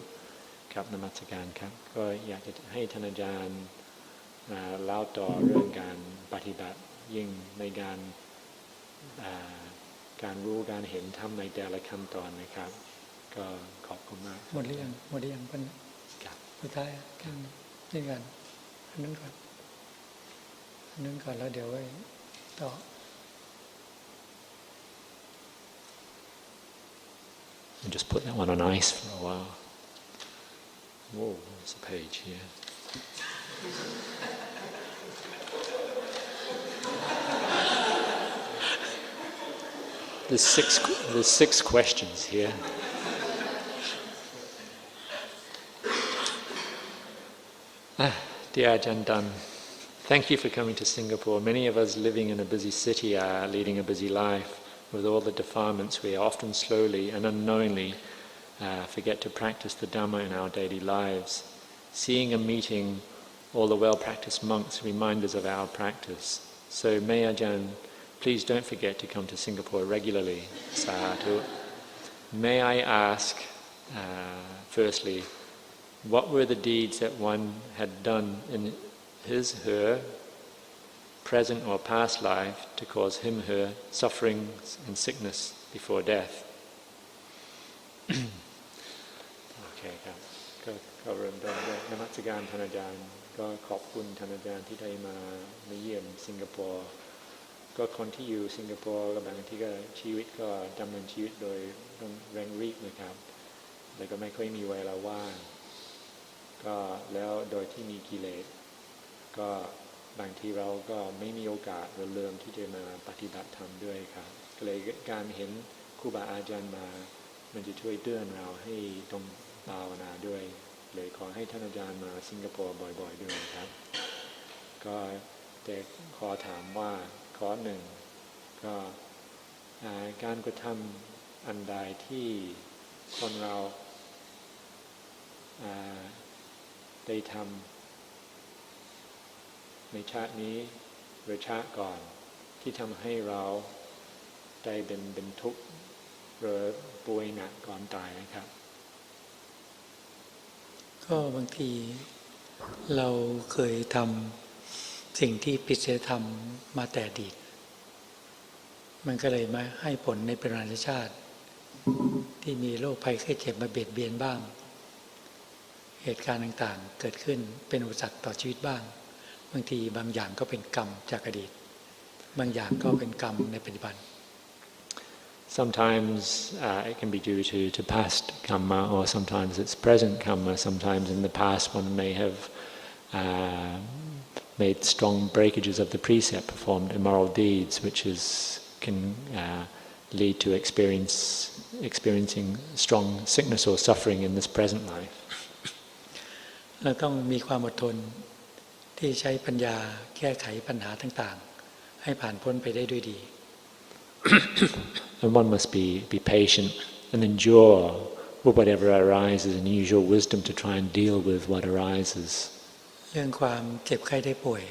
ครับนมัสการครับก็อยากจะให้ท่านอาจารย์เล่าต่อเรื่องการปฏิบัติยิ่งในการรู้การเห็นธรรมในแต่ละขั้นตอนนะครับก็ขอบคุณมากหมดหรือยังเพิ่นครับสุดท้ายกันนี่กันอันนั้นก่อนแล้วเดี๋ยวไว้ต่อAnd just put that one on ice for a while. Whoa, there's a page here. There's six questions here. Dear Ajahn Dan, thank you for coming to Singapore. Many of us living in a busy city are leading a busy life. With all the defilements, we often slowly and unknowingly forget to practice the Dhamma in our daily lives. Seeing and meeting all the well-practiced monks remind us of our practice. So may Ajahn, please don't forget to come to Singapore regularly. Sadhu. May I ask, firstly, what were the deeds that one had done in his/her present or past life to cause him/her sufferings and sickness before death? โอเคครับก็เริ่มต้นด้วยนมัสการท่านอาจารย์ก็ขอบคุณท่านอาจารย์ที่ได้มาเยี่ยมสิงคโปร์ก็คนที่อยู่สิงคโปร์ก็บางทีก็ชีวิตก็ดำเนินชีวิตโดยเร่งรีบนะครับแล้วก็ไม่ค่อยมีเวลาว่างก็แล้วโดยที่มีกิเลสก็บางทีเราก็ไม่มีโอกาสหรือเริ่มที่จะมาปฏิบัติธรรมด้วยครับเลยการเห็นครูบาอาจารย์มามันจะช่วยเตือนเราให้ต้องภาวนาด้วยเลยขอให้ท่านอาจารย์มาสิงคโปร์บ่อยๆด้วยครับก็แต่ขอถามว่าข้อหนึ่งก็การกระทำอันใดที่คนเราได้ทำในชาตินี้หรือชาติก่อนที่ทำให้เราได้เป็นทุกข์หรือป่วยหนักก่อนตายนะครับก็บางทีเราเคยทำสิ่งที่ผิดศีลธรรมมาแต่อดีตมันก็เลยมาให้ผลในปัจจุบันชาติที่มีโรคภัยไข้เจ็บมาเบียดเบียนบ้างเหตุการณ์ต่างๆเกิดขึ้นเป็นอุปสรรคต่อชีวิตบ้างบางทีบางอย่างก็เป็นกรรมจากอดีตบางอย่างก็เป็นกรรมในปัจจุบัน Sometimes it can be due to past karma, or sometimes it's present karma. Sometimes in the past one may have made strong breakages of the precept, performed immoral deeds, which can lead to experiencing strong sickness or suffering in this present life. เราต้องมีความอดทนที่ใช้ปัญญาแก้ไขปัญหาต่างๆให้ผ่านพ้นไปได้ด้วยดี And one must be patient and endure whatever arises and use your wisdom to try and deal with what arises. เรื่องความเจ็บไข้ได้ป่วย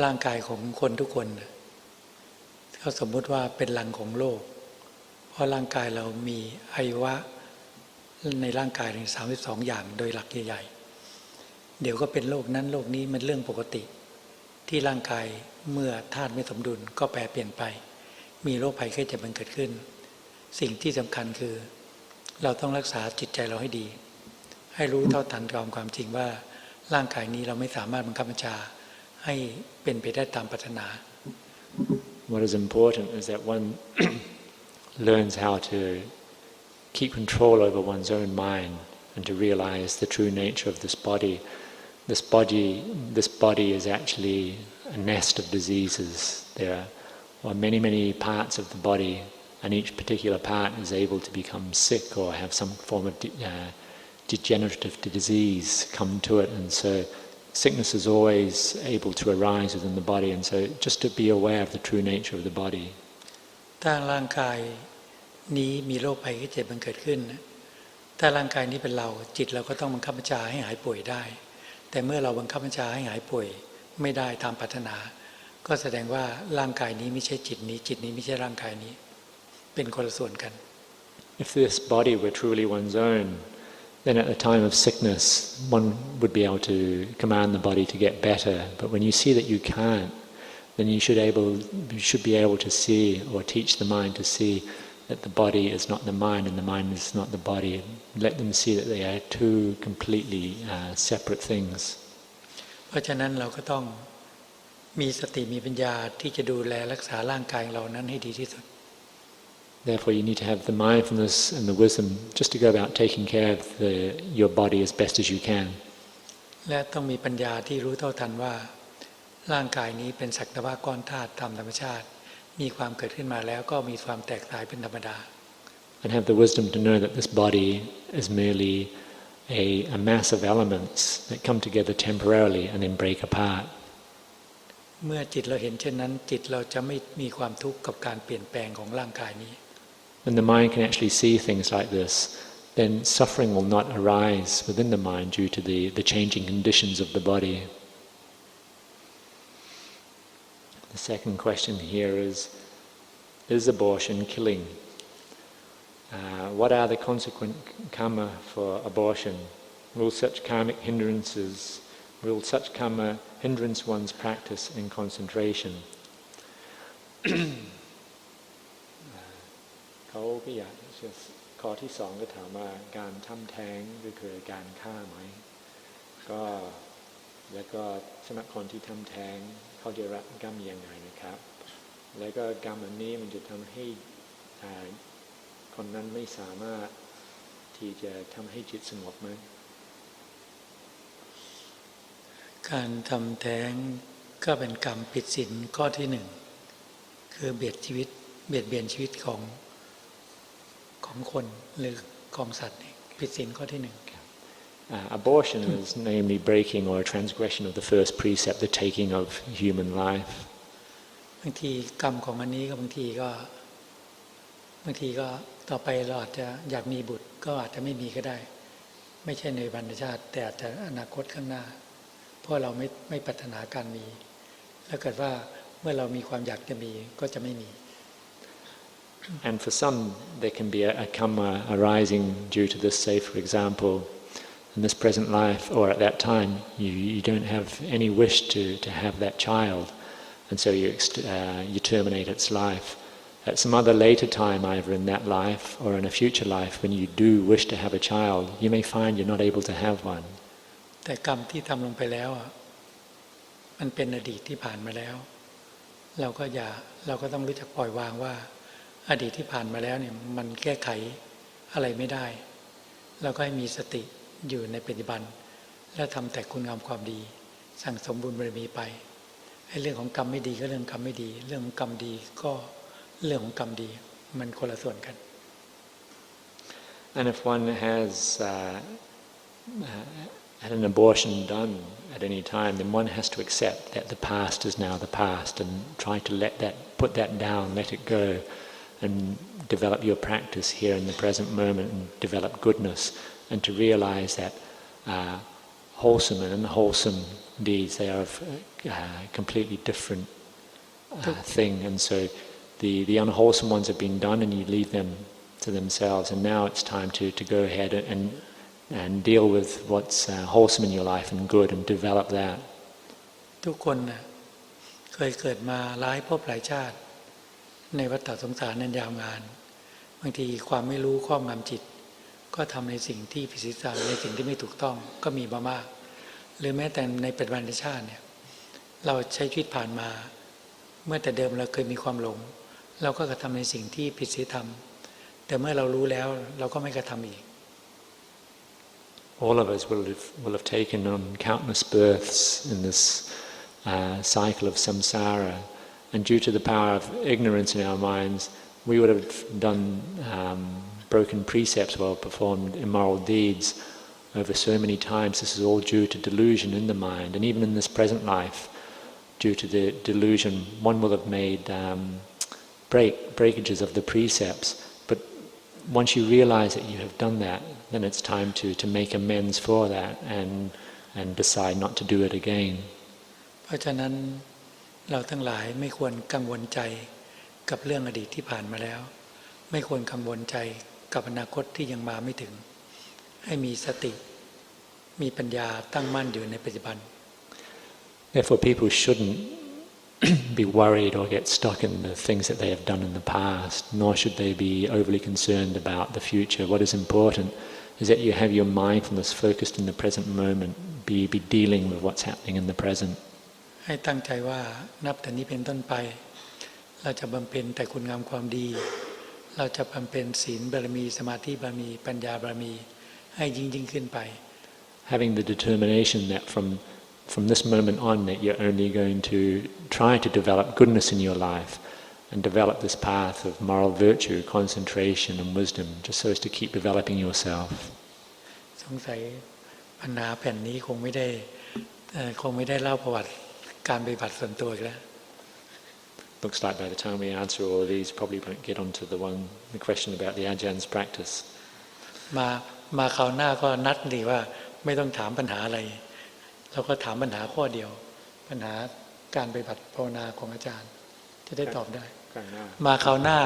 ร่างกายของคนทุกคนเขาสมมุติว่าเป็นรังของโลกเพราะร่างกายเรามีอวัยวะในร่างกายถึง32อย่างโดยหลักใหญ่ๆเดี๋ยวก็เป็นโรคนั้นโรคนี้มันเรื่องปกติที่ร่างกายเมื่อธาตุไม่สมดุลก็แปรเปลี่ยนไปมีโรคภัยไข้เจ็บมันเกิดขึ้นสิ่งที่สำคัญคือเราต้องรักษาจิตใจเราให้ดีให้รู้เท่าทันความจริงว่าร่างกายนี้เราไม่สามารถบังคับบัญชาให้เป็นไปได้ตามปรารถนา What is important is that one learns how to keep control over one's own mind and to realize the true nature of this body. This body is actually a nest of diseases. There are many parts of the body, and each particular part is able to become sick or have some form of degenerative disease come to it, and so sickness is always able to arise within the body, and so just to be aware of the true nature of the body. ถ้าร่างกายนี้มีโรคภัยไข้เจ็บมันเกิดขึ้นถ้าร่างกายนี้เป็นเราจิตเราก็ต้องบังคับบัญชาให้หายป่วยได้แต่เมื่อเราบังคับบัญชาให้หายป่วยไม่ได้ตามปรารถนาก็แสดงว่าร่างกายนี้ไม่ใช่จิตนี้จิตนี้ไม่ใช่ร่างกายนี้เป็นคนละส่วนกัน If this body were truly one's own, then at the time of sickness, one would be able to command the body to get better. But when you see that you can't, then you should be able to see or teach the mind to see that the body is not the mind and the mind is not the body. Let them see that they are two completely separate things. เพราะฉะนั้นเราก็ต้องมีสติมีปัญญาที่จะดูแลรักษาร่างกายเรานั้นให้ดีที่สุดTherefore, you need to have the mindfulness and the wisdom just to go about taking care of your body as best as you can. และต้องมีปัญญาที่รู้เท่าทันว่าร่างกายนี้เป็นสักแต่ว่าก้อนธาตุตามธรรมชาติมีความเกิดขึ้นมาแล้วก็มีความแตกสลายเป็นธรรมดา And have the wisdom to know that this body is merely a mass of elements that come together temporarily and then break apart. เมื่อจิตเราเห็นเช่นนั้นจิตเราจะไม่มีความทุกข์กับการเปลี่ยนแปลงของร่างกายนี้When the mind can actually see things like this, then suffering will not arise within the mind due to the changing conditions of the body. The second question here is abortion killing? What are the consequent karma for abortion? Will such karma hindrance one's practice and concentration? เขาก็อยากข้อที่สองก็ถามว่าการทำแท้งก็คือการฆ่าไหมก็แล้วก็สำหรับคนที่ทำแท้งเขาจะรับกรรมยังไงนะครับแล้วก็กรรมอันนี้มันจะทำให้คนนั้นไม่สามารถที่จะทำให้จิตสงบไหมการทำแท้งก็เป็นกรรมผิดศีลข้อที่หนึ่งคือเบียดเบียนชีวิตของคนหรือของสัตว์ผิดศีลข้อที่หนึ่งAbortion is namely breaking or a transgression of the first precept, the taking of human life. บางทีกรรมของอันนี้ก็บางทีก็ต่อไปเราอาจจะอยากมีบุตรก็อาจจะไม่มีก็ได้ไม่ใช่ในบรรพชาติแต่อาจจะอนาคตข้างหน้าเพราะเราไม่ปรารถนาการมีแล้วเกิดว่าเมื่อเรามีความอยากจะมีก็จะไม่มีAnd for some, there can be a karma arising due to this. Say, for example, in this present life, or at that time, you don't have any wish to have that child, and so you terminate its life. At some other later time, either in that life or in a future life, when you do wish to have a child, you may find you're not able to have one. แต่กรรมที่ทำลงไปแล้วมันเป็นอดีตที่ผ่านมาแล้วเราก็ต้องรู้จักปล่อยวางว่าอดีตที่ผ่านมาแล้วเนี่ยมันแก้ไขอะไรไม่ได้เราก็ให้มีสติอยู่ในปัจจุบันและทำแต่คุณงามความดีสั่งสมบุญบารมีไปให้เรื่องของกรรมไม่ดีก็เรื่องกรรมไม่ดีเรื่องของกรรมดีก็เรื่องของกรรมดีมันคนละส่วนกัน And if one has had an abortion done at any time, then one has to accept that the past is now the past and try to put that down, let it go, and develop your practice here in the present moment and develop goodness, and to realize that wholesome and unwholesome deeds, they are a completely different thing, and so the unwholesome ones have been done and you leave them to themselves, and now it's time to go ahead and deal with what's wholesome in your life and good and develop that. ทุกคนนะเคยเกิดมาหลายภพหลายชาติในวัฏสงสารนั้นยาวนานบางทีความไม่รู้ครอบงำจิตก็ทำในสิ่งที่ผิดศีลธรรมในสิ่งที่ไม่ถูกต้องก็มีมามากหรือแม้แต่ในปัจจุบันชาติเนี่ยเราใช้ชีวิตผ่านมาเมื่อแต่เดิมเราเคยมีความหลงเราก็กระทำในสิ่งที่ผิดศีลธรรมแต่เมื่อเรารู้แล้วเราก็ไม่กระทำอีก All of us will have taken on countless births in this cycle of samsara, and due to the power of ignorance in our minds, we would have done broken precepts or performed immoral deeds over so many times. This is all due to delusion in the mind, and even in this present life, due to the delusion, one will have made breakages of the precepts. But once you realize that you have done that, then it's time to make amends for that and decide not to do it again. เพราะฉะนั้นเราทั้งหลายไม่ควรกังวลใจกับเรื่องอดีตที่ผ่านมาแล้วไม่ควรกังวลใจกับอนาคตที่ยังมาไม่ถึงให้มีสติมีปัญญาตั้งมั่นอยู่ในปัจจุบัน Therefore, people shouldn't be worried or get stuck in the things that they have done in the past, nor should they be overly concerned about the future. What is important is that you have your mindfulness focused in the present moment, be dealing with what's happening in the present. ให้ตั้งใจว่านับแต่นี้เป็นต้นไปเราจะบำเพ็ญแต่คุณงามความดีเราจะบำเพ็ญศีลบารมีสมาธิบารมีปัญญาบารมีให้ยิ่งขึ้นไป Having the determination that from this moment on that you're only going to try to develop goodness in your life and develop this path of moral virtue, concentration and wisdom, just so as to keep developing yourself. สงสัยปัญหาแผ่นนี้คงไม่ได้เล่าประวัติการปฏิบัติส่วนตัวอีกแล้ว Looks like by the time we answer all of these, probably won't get onto the question about the Ajahns' practice. มาคราวหน้าก็นัดดีว่าไม่ต้องถามปัญหาอะไรเราก็ถามปัญหาข้อเดียวปัญหาการปฏิบัติภาวนาของอาจารย์จะได้ตอบได้มาคราวหน้า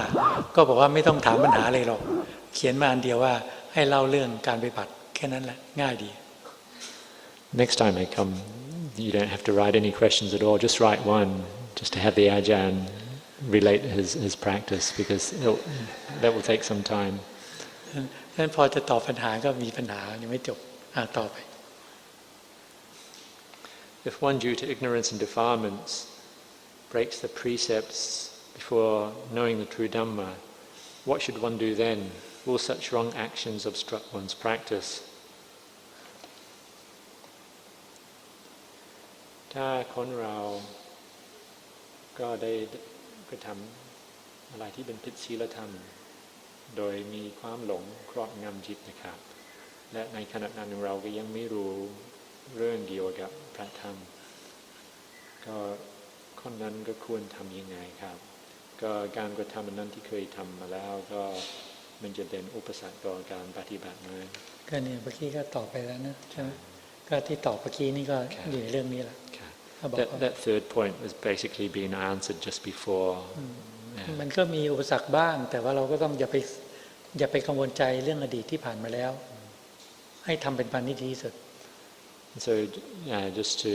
ก็บอกว่าไม่ต้องถามปัญหาอะไรหรอกเขียนมาอันเดียวว่าให้เล่าเรื่องการปฏิบัติแค่นั้นแหละง่ายดี Next time I come, you don't have to write any questions at all. Just write one, just to have the Ajahn relate his practice, because that will take some time. นั้นพอจะตอบปัญหาก็มีปัญหายังไม่จบต่อไป If one, due to ignorance and defilements, breaks the precepts before knowing the true Dhamma, what should one do then? Will such wrong actions obstruct one's practice? ถ้าคนเราก็ได้กระทำอะไรที่เป็นผิดศีลธรรมโดยมีความหลงครอบงำจิตนะครับและในขณะนั้นเราก็ยังไม่รู้เรื่องเกี่ยวกับพระธรรมก็คนนั้นก็ควรทำยังไงครับก็การกระทำนั้นที่เคยทำมาแล้วก็มันจะเป็นอุปสรรคต่อการปฏิบัติไหมก็เนี่ยเมื่อกี้ก็ตอบไปแล้วนะใช่ไหมก็ที่ตอบเมื่อกี้นี่ก็อยู่ในเรื่องนี้แหละ That third point was basically being answered just before. มันก็มีอุปสรรคบ้างแต่ว่าเราก็ต้องอย่าไปกังวลใจเรื่องอดีตที่ผ่านมาแล้วให้ทำเป็นปันที่ดีที่สุด So just to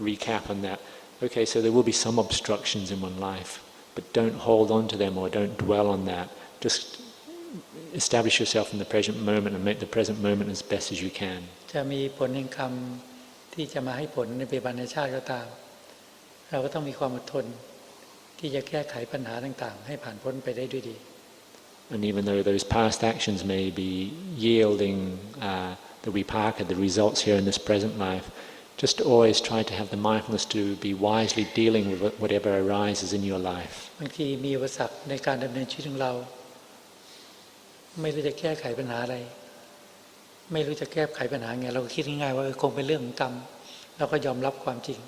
recap on that, okay, so there will be some obstructions in one life, but don't hold on to them or don't dwell on that. Just establish yourself in the present moment and make the present moment as best as you can. จะมีผลแห่งกรรมที่จะมาให้ผลในปัจจุบันชาติก็ตามเราก็ต้องมีความอดทนที่จะแก้ไขปัญหาต่างๆให้ผ่านพ้นไปได้ด้วยดี And even though those past actions may be yielding the vipaka, the results here in this present life, just always try to have the mindfulness to be wisely dealing with whatever arises in your life. บางทีมีอุปสรรคในการดำเนินชีวิตของเราไม่รู้จะแก้ไขปัญหาอะไรไม่รู้จะแก้ไขปัญหาไงเราก็คิดง่ายๆว่าคงเป็นเรื่องของกรรมเราก็ยอมรับความจริง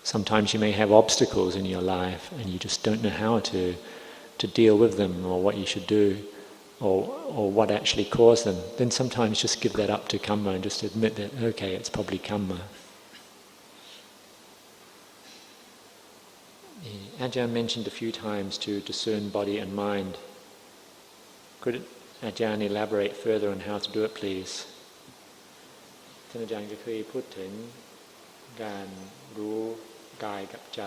Sometimes you may have obstacles in your life and you just don't know how to deal with them or what you should do or what actually caused them. Then sometimes just give that up to karma and just admit that, okay, it's probably karma. Ajahn mentioned a few times to discern body and mind. Could Ajahn elaborate further on how to do it, please? ท่านอาจารย์ก็เคยพูดถึงการรู้กายกับใจ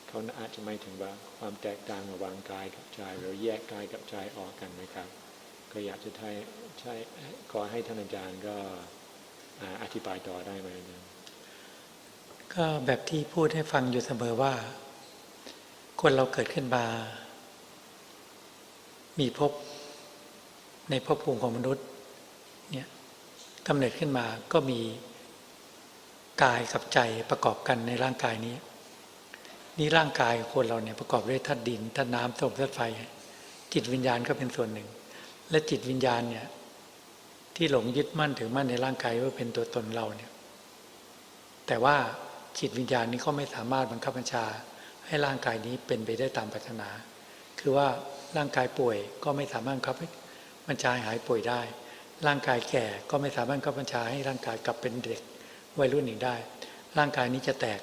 เขาอาจจะไม่ถึงว่าความแตกต่างระหว่างกายกับใจหรือแยกกายกับใจออกกันนะครับก็อยากจะขอให้ท่านอาจารย์ก็อธิบายต่อได้ไหมนะก็แบบที่พูดให้ฟังอยู่เสมอว่าคนเราเกิดขึ้นมามีภพในภพภูมิของมนุษย์เนี่ยกำเนิดขึ้นมาก็มีกายกับใจประกอบกันในร่างกายนี้นี่ร่างกายของคนเราเนี่ยประกอบด้วยธาตุดินธาตุน้ำธาตุไฟจิตวิญญาณก็เป็นส่วนหนึ่งและจิตวิญญาณเนี่ยที่หลงยึดมั่นถือมั่นในร่างกายว่าเป็นตัวตนเราเนี่ยแต่ว่าจิตวิญญาณนี้ก็ไม่สามารถบังคับบัญชาให้ร่างกายนี้เป็นไปได้ตามปรารถนาคือว่าร่างกายป่วยก็ไม่สามารถบังคับบัญชาให้หายป่วยได้ร่างกายแก่ก็ไม่สามารถบังคับบัญชาให้ร่างกายกลับเป็นเด็กวัยรุ่นอีกได้ร่างกายนี้จะแตก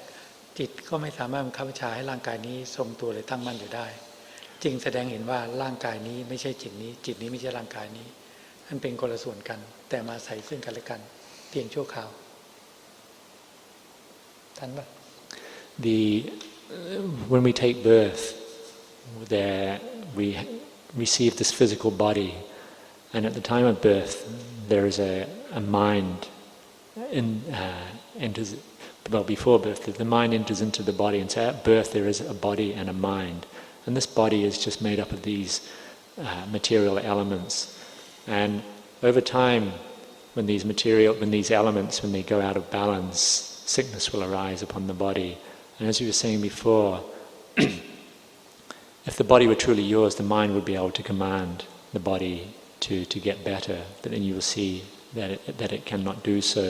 จิตก็ไม่สามารถบังคับบัญชาให้ร่างกายนี้ทรงตัวหรือตั้งมั่นอยู่ได้จึงแสดงเห็นว่าร่างกายนี้ไม่ใช่จิตนี้จิตนี้ไม่ใช่ร่างกายนี้มันเป็นคนละส่วนกันแต่มาใส่ซึ่งกันและกันเพียงชั่วคราวทันปะ When we take birth, there we receive this physical body, and at the time of birth, there is a mind enters. Well, before birth, the mind enters into the body, and so at birth there is a body and a mind, and this body is just made up of these material elements, and over time, when these elements, when they go out of balance, sickness will arise upon the body. And as you were saying before, if the body were truly yours, the mind would be able to command the body to get better, but then you will see that it cannot do so.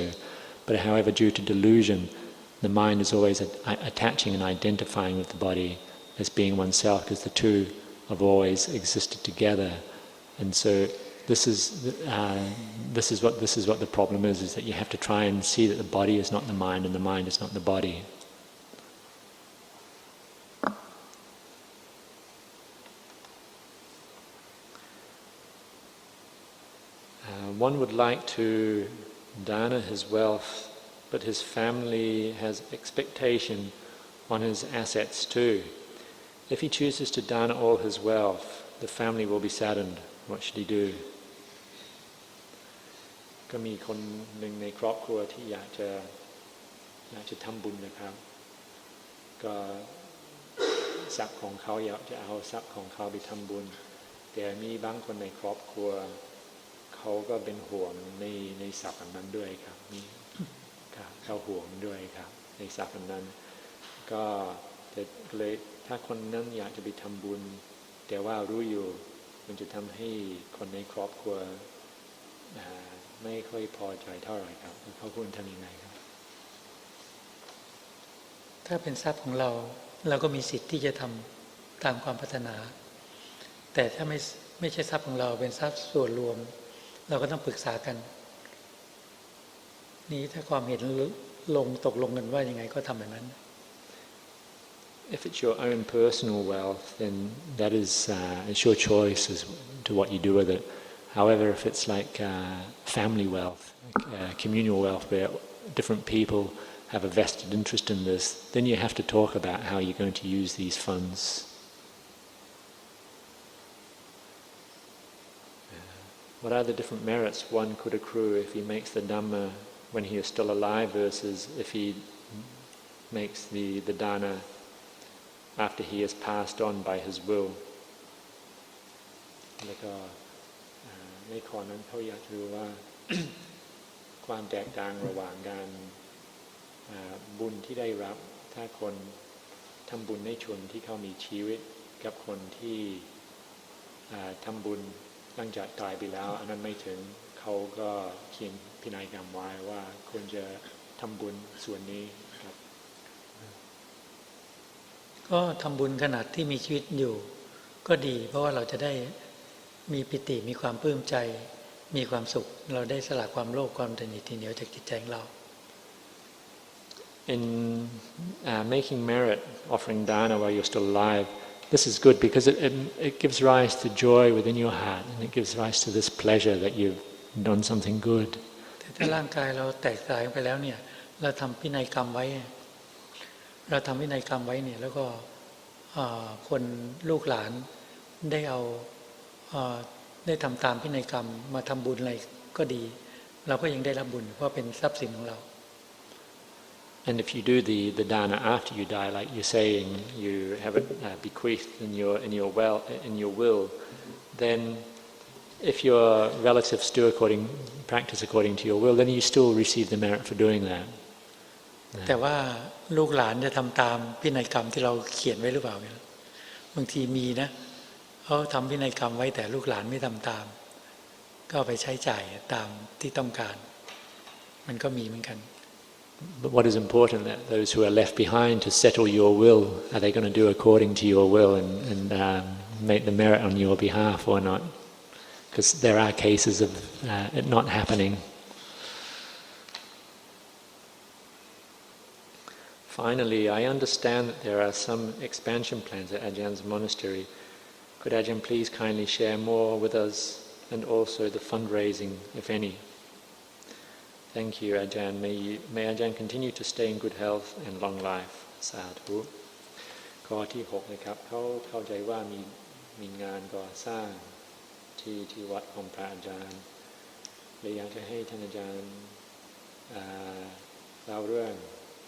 But however, due to delusion, the mind is always attaching and identifying with the body as being oneself, because the two have always existed together. And so this is what the problem is that you have to try and see that the body is not the mind and the mind is not the body. One would like to dana his wealth, but his family has expectation on his assets too. If he chooses to dana all his wealth, the family will be saddened. What should he do? ก็มีคนหนึ่งในครอบครัวที่อยากจะทำบุญนะครับก็ทรัพย์ของเขาอยากจะเอาทรัพย์ของเขาไปทำบุญแต่มีบางคนในครอบครัวเขาก็เป็นห่วงในทรัพย์อันนั้นด้วยครับมีเขาห่วงด้วยครับในทรัพย์อันนั้นก็เลยถ้าคนนั้นอยากจะไปทำบุญแต่ว่ารู้อยู่มันจะทำให้คนในครอบครัวไม่ค่อยพอใจเท่าไหร่ครับเขาควรทำยังไงครับถ้าเป็นทรัพย์ของเราเราก็มีสิทธิ์ที่จะทำตามความปรารถนาแต่ถ้าไม่ใช่ทรัพย์ของเราเป็นทรัพย์ส่วนรวมเราก็ต้องปรึกษากันนี้ถ้าความเห็นตกลงกันว่ายังไงก็ทำแบบนั้น If it's your own personal wealth, then that is it's your choice as to what you do with it. However, if it's like family wealth, communal wealth, where different people have a vested interest in this, then you have to talk about how you're going to use these funds. What are the different merits one could accrue if he makes the Dhamma when he is still alive versus if he makes the dana after he has passed on by his will? แล้วก็ในข้อนั้นเขาอยากจะรู้ว่า ความแตกต่างระหว่างการบุญที่ได้รับถ้าคนทำบุญในชนที่เขามีชีวิตกับคนที่ทำบุญหลังจากตายไปแล้วอันนั้นไม่ถึงเขาก็เขียนพินัยกรรมไว้ว่าควรจะทำบุญส่วนนี้ครับ ก็ทำบุญขนาดที่มีชีวิตอยู่ก็ดีเพราะว่าเราจะได้มีปิติมีความปลื้มใจมีความสุขเราได้สละความโลภความตนีทีเหนียวจากจิตใจของเรา In making merit, offering dana while you're still alive, this is good because it gives rise to joy within your heart and it gives rise to this pleasure that you've done something good. แต่ถ้าร่างกายเราแตกสลายไปแล้วเนี่ยเราทำพินัยกรรมไว้เนี่ยแล้วก็คนลูกหลานได้ทำตามพินัยกรรมมาทำบุญอะไรก็ดีเราก็ยังได้รับบุญเพราะเป็นทรัพย์สินของเรา And if you do the dana after you die, like you're saying, you have it bequeathed in your will, then if your relatives do practice according to your will, then you still receive the merit for doing that. แต่ว่าลูกหลานจะทำตามพินัยกรรมที่เราเขียนไว้หรือเปล่าเนี่ยบางทีมีนะเขาทำพินัยกรรมไว้แต่ลูกหลานไม่ทำตามก็ไปใช้จ่ายตามที่ต้องการมันก็มีเหมือนกัน But what is important that those who are left behind to settle your will, are they going to do according to your will and make the merit on your behalf or not? Because there are cases of it not happening. Finally, I understand that there are some expansion plans at Ajahn Monastery. Could Ajahn please kindly share more with us and also the fundraising, if any?Thank you, Ajahn. May Ajahn continue to stay in good health and long life. Sadhu. ข้อที่6นะครับเขาเข้าใจว่ามีงานก่อสร้างที่วัดของพระอาจารย์เลยอยากจะให้ท่านอาจารย์เล่าเรื่อง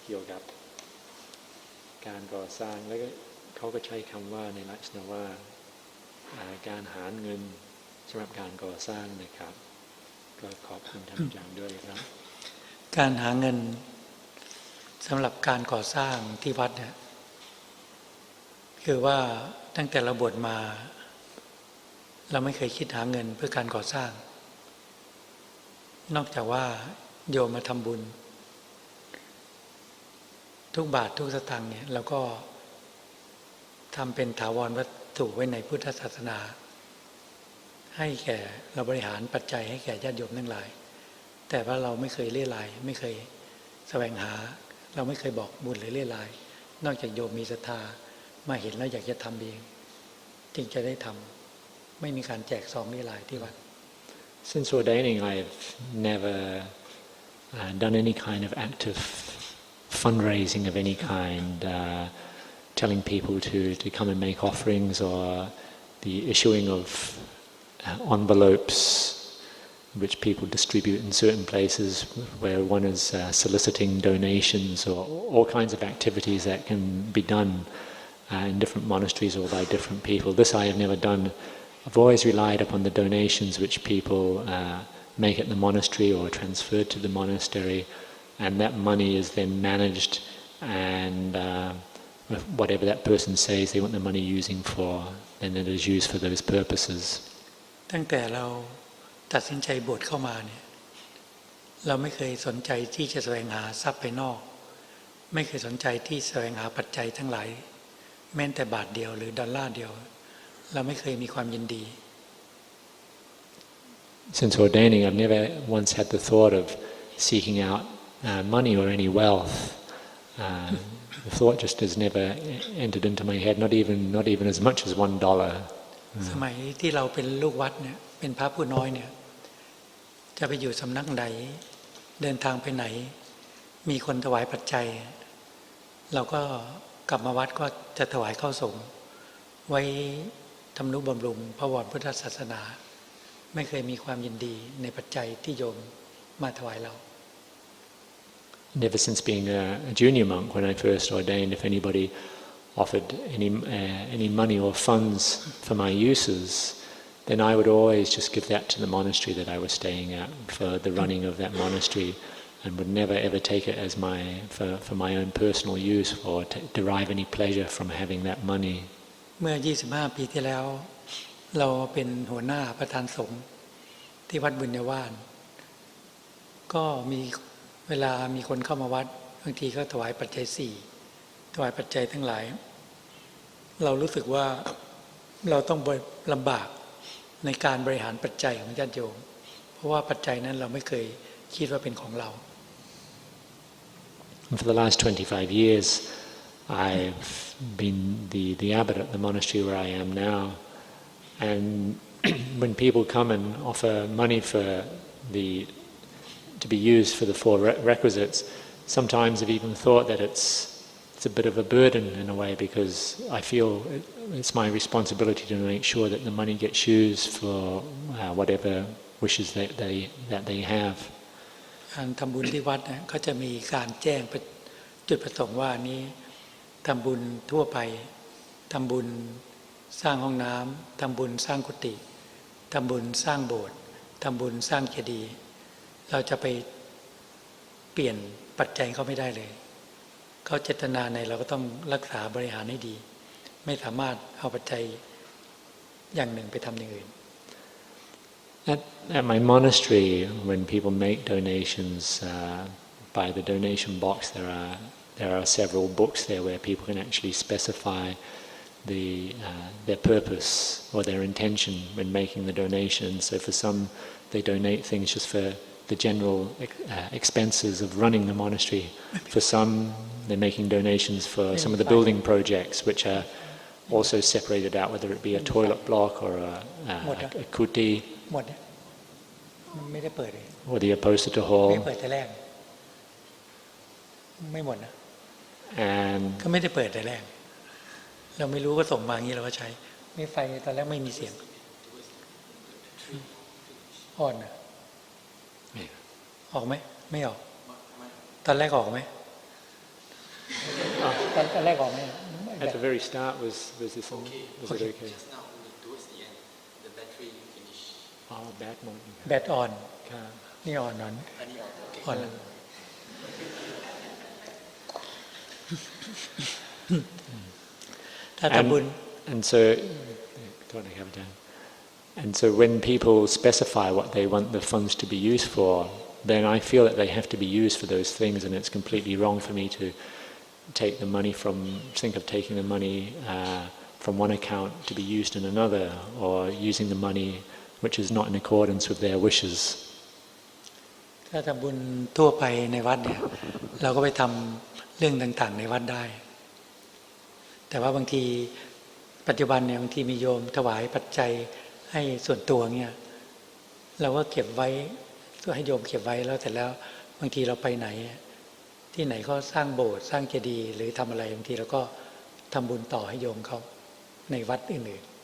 เกี่ยวกับการก่อสร้างแล้วก็เขาก็ใช้คำว่าในลักษณะว่าการหาเงินสำหรับการก่อสร้างนะครับก็ขอบคุณท่านอาจารย์ด้วยครับการหาเงินสำหรับการก่อสร้างที่วัดเนี่ยคือว่าตั้งแต่เราบวชมาเราไม่เคยคิดหาเงินเพื่อการก่อสร้างนอกจากว่าโยมมาทำบุญทุกบาททุกสตางค์เนี่ยเราก็ทำเป็นถาวรวัตถุไว้ในพุทธศาสนาให้แก่เราบริหารปัจจัยให้แก่ญาติโยมทั้งหลายแต่ว่าเราไม่เคยเล่ยรายไม่เคยแสวงหาเราไม่เคยบอกบุญหรือเล่ยรายนอกจากโยมมีศรัทธามาเห็นแล้วอยากจะทำเองจึงจะได้ทำไม่มีการแจกซองเล่ยรายที่วัด Since ordaining, I've never done any kind of active fundraising of any kind, telling people to come and make offerings or the issuing of envelopes which people distribute in certain places where one is soliciting donations or all kinds of activities that can be done in different monasteries or by different people. This I have never done. I've always relied upon the donations which people make at the monastery or transferred to the monastery, and that money is then managed and whatever that person says they want the money using for, then it is used for those purposes. ตั้งแต่เราตัดสินใจบวชเข้ามาเนี่ยเราไม่เคยสนใจที่จะแสวงหาทรัพย์ภายนอกไม่เคยสนใจที่แสวงหาปัจจัยทั้งหลายแม้แต่บาทเดียวหรือดอลลาร์เดียวเราไม่เคยมีความยินดี Since ordaining, I've never once had the thought of seeking out money or any wealth. The thought just has never entered into my head, not even as much as $1. สมัยที่เราเป็นลูกวัดเนี่ยเป็นพระผู้น้อยเนี่ยจะไปอยู่สำนักใดเดินทางไปไหนมีคนถวายปัจจัยเราก็กลับมาวัดก็จะถวายข้าวสงฆ์ไว้ทำนุบำรุงพระวรพุทธศาสนาไม่เคยมีความยินดีในปัจจัยที่โยมมาถวายเรา Ever since being a junior monk, when I first ordained, if anybody offered any money or funds for my uses, then I would always just give that to the monastery that I was staying at for the running of that monastery, and would never ever take it as for my own personal use or to derive any pleasure from having that money. เมื่อ25 ปีที่แล้วเราเป็นหัวหน้าประธานสงฆ์ที่วัดบุญญาวาสก็มีเวลามีคนเข้ามาวัดบางทีก็ถวายปัจจัย4ถวายปัจจัยทั้งหลาย เรารู้สึกว่าเราต้องลำบากในการบริหารปัจจัยของญาติโยมเพราะว่าปัจจัยนั้นเราไม่เคยคิดว่าเป็นของเรา And for the last 25 years, I've been the abbot at the monastery where I am now. And when people come and offer money to be used for the 4 requisites, sometimes I've even thought that it's a bit of a burden in a way because I feel it's my responsibility to make sure that the money gets used for whatever wishes that they have. การทำบุญที่วัดนะเขาจะมีการแจ้งจุดประสงค์ว่านี้ทำบุญทั่วไปทำบุญสร้างห้องน้ำทำบุญสร้างกุฏิทำบุญสร้างโบสถ์ทำบุญสร้างเจดีย์เราจะไปเปลี่ยนปัจจัยเขาไม่ได้เลยเขาเจตนาในเราก็ต้องรักษาบริหารให้ดีไม่สามารถเอาปัจจัยอย่างหนึ่งไปทำอย่างอื่นAt my monastery, when people make donations by the donation box, there are several books there where people can actually specify their purpose or their intention when making the donation. So for some, they donate things just for the general expenses of running the monastery. For some, they're making donations for some of the building projects, which are also separated out, whether it be a toilet block or a kuti. หมดเนี่ยไม่ได้เปิดเลย or the Apostata ไม่ Hall. เปิดแต่แรกไม่หมดนะ And ก็ไม่ได้เปิดแต่แรกเราไม่รู้ก็ส่งมาอย่างนี้เราก็ใช้ไม่ไฟตอนแรกไม่มีเสียงอ่อนนะออกไหมไม่ออกตอนแรกออกไหมตอนแรกออกไหม at the very start was this on? Was it okay? Just now, towards the end, the battery finished. Oh, bad mode. แบตอ่อน Can't. นี่อ่อนนอน Any okay. อ่อนแล้ว ถ้าทำบุญ And so, and so when people specify what they want the funds to be used for, then I feel that they have to be used for those things, and it's completely wrong for me to think of taking the money from one account to be used in another, or using the money which is not in accordance with their wishes. ถ้าทำบุญทั่วไปในวัดเนี่ยเราก็ไปทำเรื่องต่างๆในวัดได้แต่ว่าบางทีปัจจุบันเนี่ยบางทีมีโยมถวายปัจจัยให้ส่วนตัวเนี่ยเราก็เก็บไว้ตัวให้โยมเก็บไว้แล้วแต่แล้วบางทีเราไปไหนที่ไหนก็สร้างโบสถ์สร้างเจดีย์หรือทำอะไรบางทีเราก็ทำบุญต่อให้โยมเขาในวัดอื่นๆ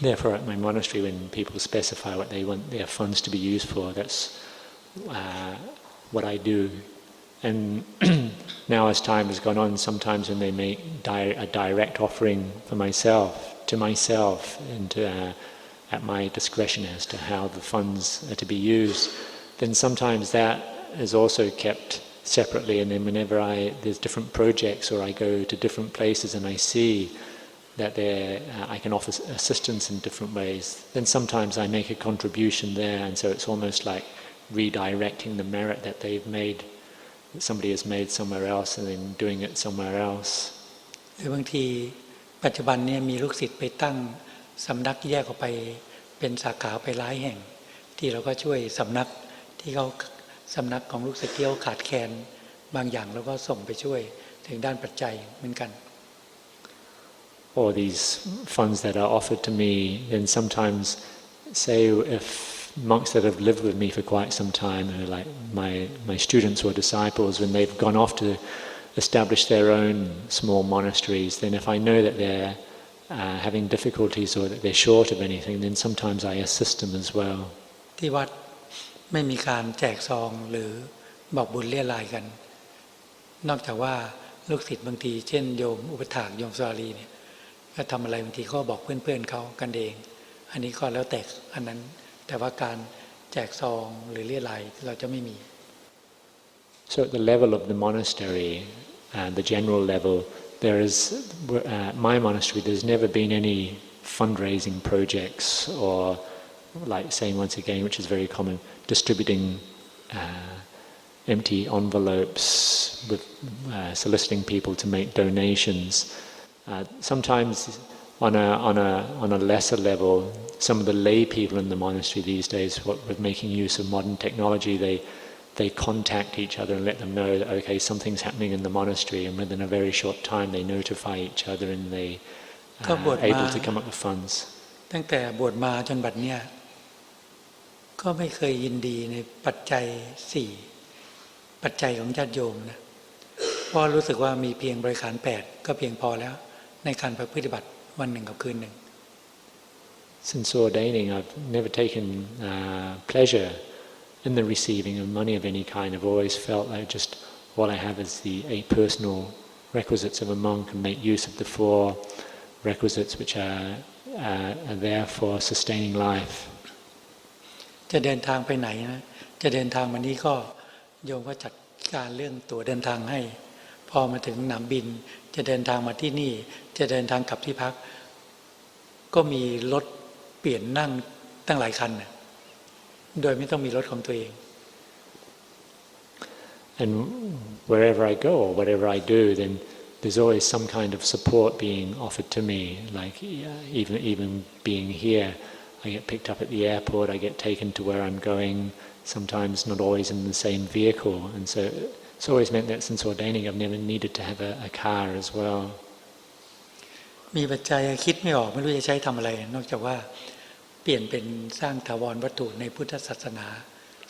Therefore, at my monastery, when people specify what they want their funds to be used for, that's what I do. And now, as time has gone on, sometimes when they make a direct offering for to myself, and at my discretion as to how the funds are to be used, then sometimes that is also kept separately. And then whenever there's different projects or I go to different places and I see that I can offer assistance in different ways, then sometimes I make a contribution there, and so it's almost like redirecting the merit that somebody has made somewhere else and then doing it somewhere else. หรือบางทีปัจจุบันเนี่ยมีลูกศิษย์ไปตั้งสำนักแยกออกไปเป็นสาขาไปหลายแห่งที่เราก็ช่วยสำนักของลูกศิษย์ที่เขาขาดแคลนบางอย่างแล้วก็ส่งไปช่วยถึงด้านปัจจัยเหมือนกัน Or these funds that are offered to me, then sometimes, say if monks that have lived with me for quite some time, like my students or disciples, when they've gone off to establish their own small monasteries, then if I know that they're having difficulties or that they're short of anything, then sometimes I assist them as well. ที่วัดไม่มีการแจกซองหรือบอกบุญเรี่ยรายกันนอกจากว่าลูกศิษย์บางทีเช่นโยมอุปถากโยมสวารีเนี่ยก็ทำอะไรบางทีก็บอกเพื่อนๆเขากันเองอันนี้ก็แล้วแต่อันนั้นแต่ว่าการแจกซองหรือเรี่ยรายเราจะไม่มี So at the level of the monastery, the general level, there is my monastery. There's never been any fundraising projects or, like saying once again, which is very common, distributing empty envelopes with soliciting people to make donations. Sometimes on a lesser level, some of the lay people in the monastery these days, with making use of modern technology, they contact each other and let them know that, okay, something's happening in the monastery, and within a very short time they notify each other and they able to come up with funds. ตั้งแต่บวชมาจนบัดเนี้ยก็ไม่เคยยินดีในปัจจัย4ปัจจัยของญาติโยมนะเพราะรู้สึกว่ามีเพียงบริขาร8ก็เพียงพอแล้วในการปฏิบัติวันหนึ่งกับคืนหนึ่ง Since ordaining, I've never taken pleasure in the receiving of money of any kind. I've always felt like just all I have is the 8 personal requisites of a monk, and make use of the 4 requisites which are there for sustaining life. จะเดินทางไปไหนนะจะเดินทางมานี้ก็โยมก็จัดการเรื่องตั๋วเดินทางให้พอมาถึงสนามบินจะเดินทางมาที่นี่จะเดินทางกลับที่พักก็มีรถเปลี่ยนนั่งตั้งหลายคันนะโดยไม่ต้องมีรถของตัวเอง And wherever I go or whatever I do, then there's always some kind of support being offered to me. Like even being here, I get picked up at the airport, I get taken to where I'm going, sometimes not always in the same vehicle. And so it's always meant that since ordaining I've never needed to have a car as well. มีปัจจัยคิดไม่ออกไม่รู้จะใช้ทำอะไรนอกจากว่าเปลี่ยนเป็นสร้างถาวรวัตถุในพุทธศาสนา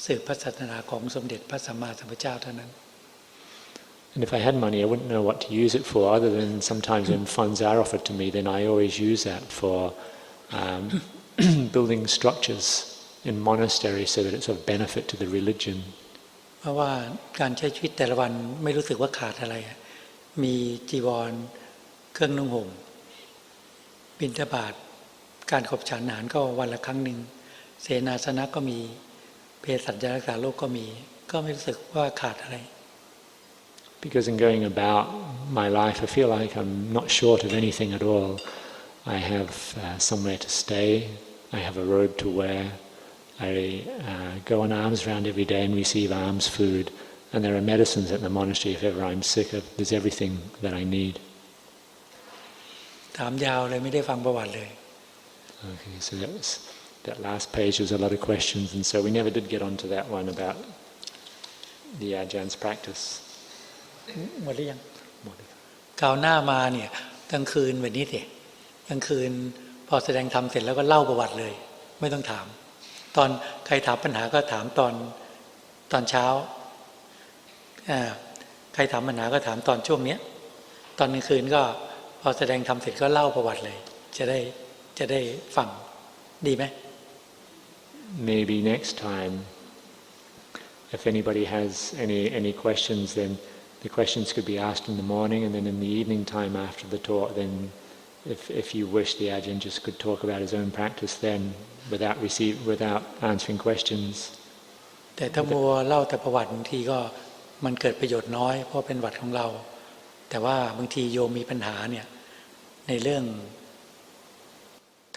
สืบพระศาสนาของสมเด็จพระสัมมาสัมพุทธเจ้าเท่านั้น And if I had money, I wouldn't know what to use it for, other than sometimes when funds are offered to me, then I always use that for building structures in monasteries so that it's of benefit to the religion. เพราะว่าการใช้ชีวิตแต่ละวันไม่รู้สึกว่าขาดอะไรมีจีวรเครื่องนุ่งห่มบิณฑบาตการขบฉันอาหารก็วันละครั้งหนึ่งเสนาสนะก็มีเภสัชยารักษาโรคก็มีก็ไม่รู้สึกว่าขาดอะไร Because in going about my life, I feel like I'm not short of anything at all. I have somewhere to stay, I have a robe to wear, I go on alms round every day and receive alms food, and there are medicines at the monastery if ever I'm sick. There's everything that I need. ถามยาวเลยไม่ได้ฟังประวัติเลย Okay, so that last page was a lot of questions, and so we never did get onto that one about the Ajahns' practice. หมดหรือยังคราวหน้ามาเนี่ยกลางคืนแบบนี้สิกลางคืนพอแสดงธรรมเสร็จแล้วก็เล่าประวัติเลยไม่ต้องถามตอนใครถามปัญหาก็ถามตอนเช้าใครถามปัญหาก็ถามตอนช่วงเนี้ยตอนกลางคืนก็พอแสดงธรรมเสร็จก็เล่าประวัติเลยจะได้ฟังดีไหม Maybe next time, if anybody has any questions, then the questions could be asked in the morning, and then in the evening time after the talk, then if you wish, the Ajahn just could talk about his own practice then, without answering questions. แต่ถ้ามัวเล่าแต่ประวัติบางทีก็มันเกิดประโยชน์น้อยเพราะเป็นวัดของเราแต่ว่าบางทีโยมมีปัญหาเนี่ยในเรื่อง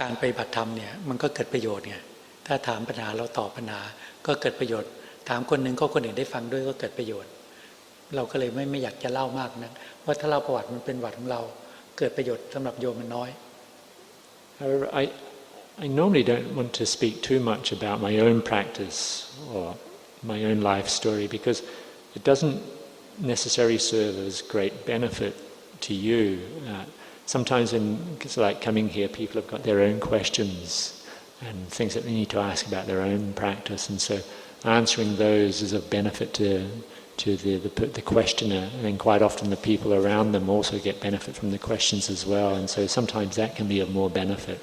การปฏิบัติธรรมเนี่ยมันก็เกิดประโยชน์ไงถ้าถามปัญหาเราตอบปัญหาก็เกิดประโยชน์ถามคนหนึ่งก็คนอื่นได้ฟังด้วยก็เกิดประโยชน์เราก็เลยไม่อยากจะเล่ามากนะว่าถ้าเล่าประวัติมันเป็นวัดของเราเกิดประโยชน์สำหรับโยมมันน้อย However, I normally don't want to speak too much about my own practice or my own life story because it doesn't necessarily serve as great benefit to you. Sometimes when it's like coming here, people have got their own questions and things that they need to ask about their own practice, and so answering those is of benefit to the questioner, and then quite often the people around them also get benefit from the questions as well, and so sometimes that can be of more benefit.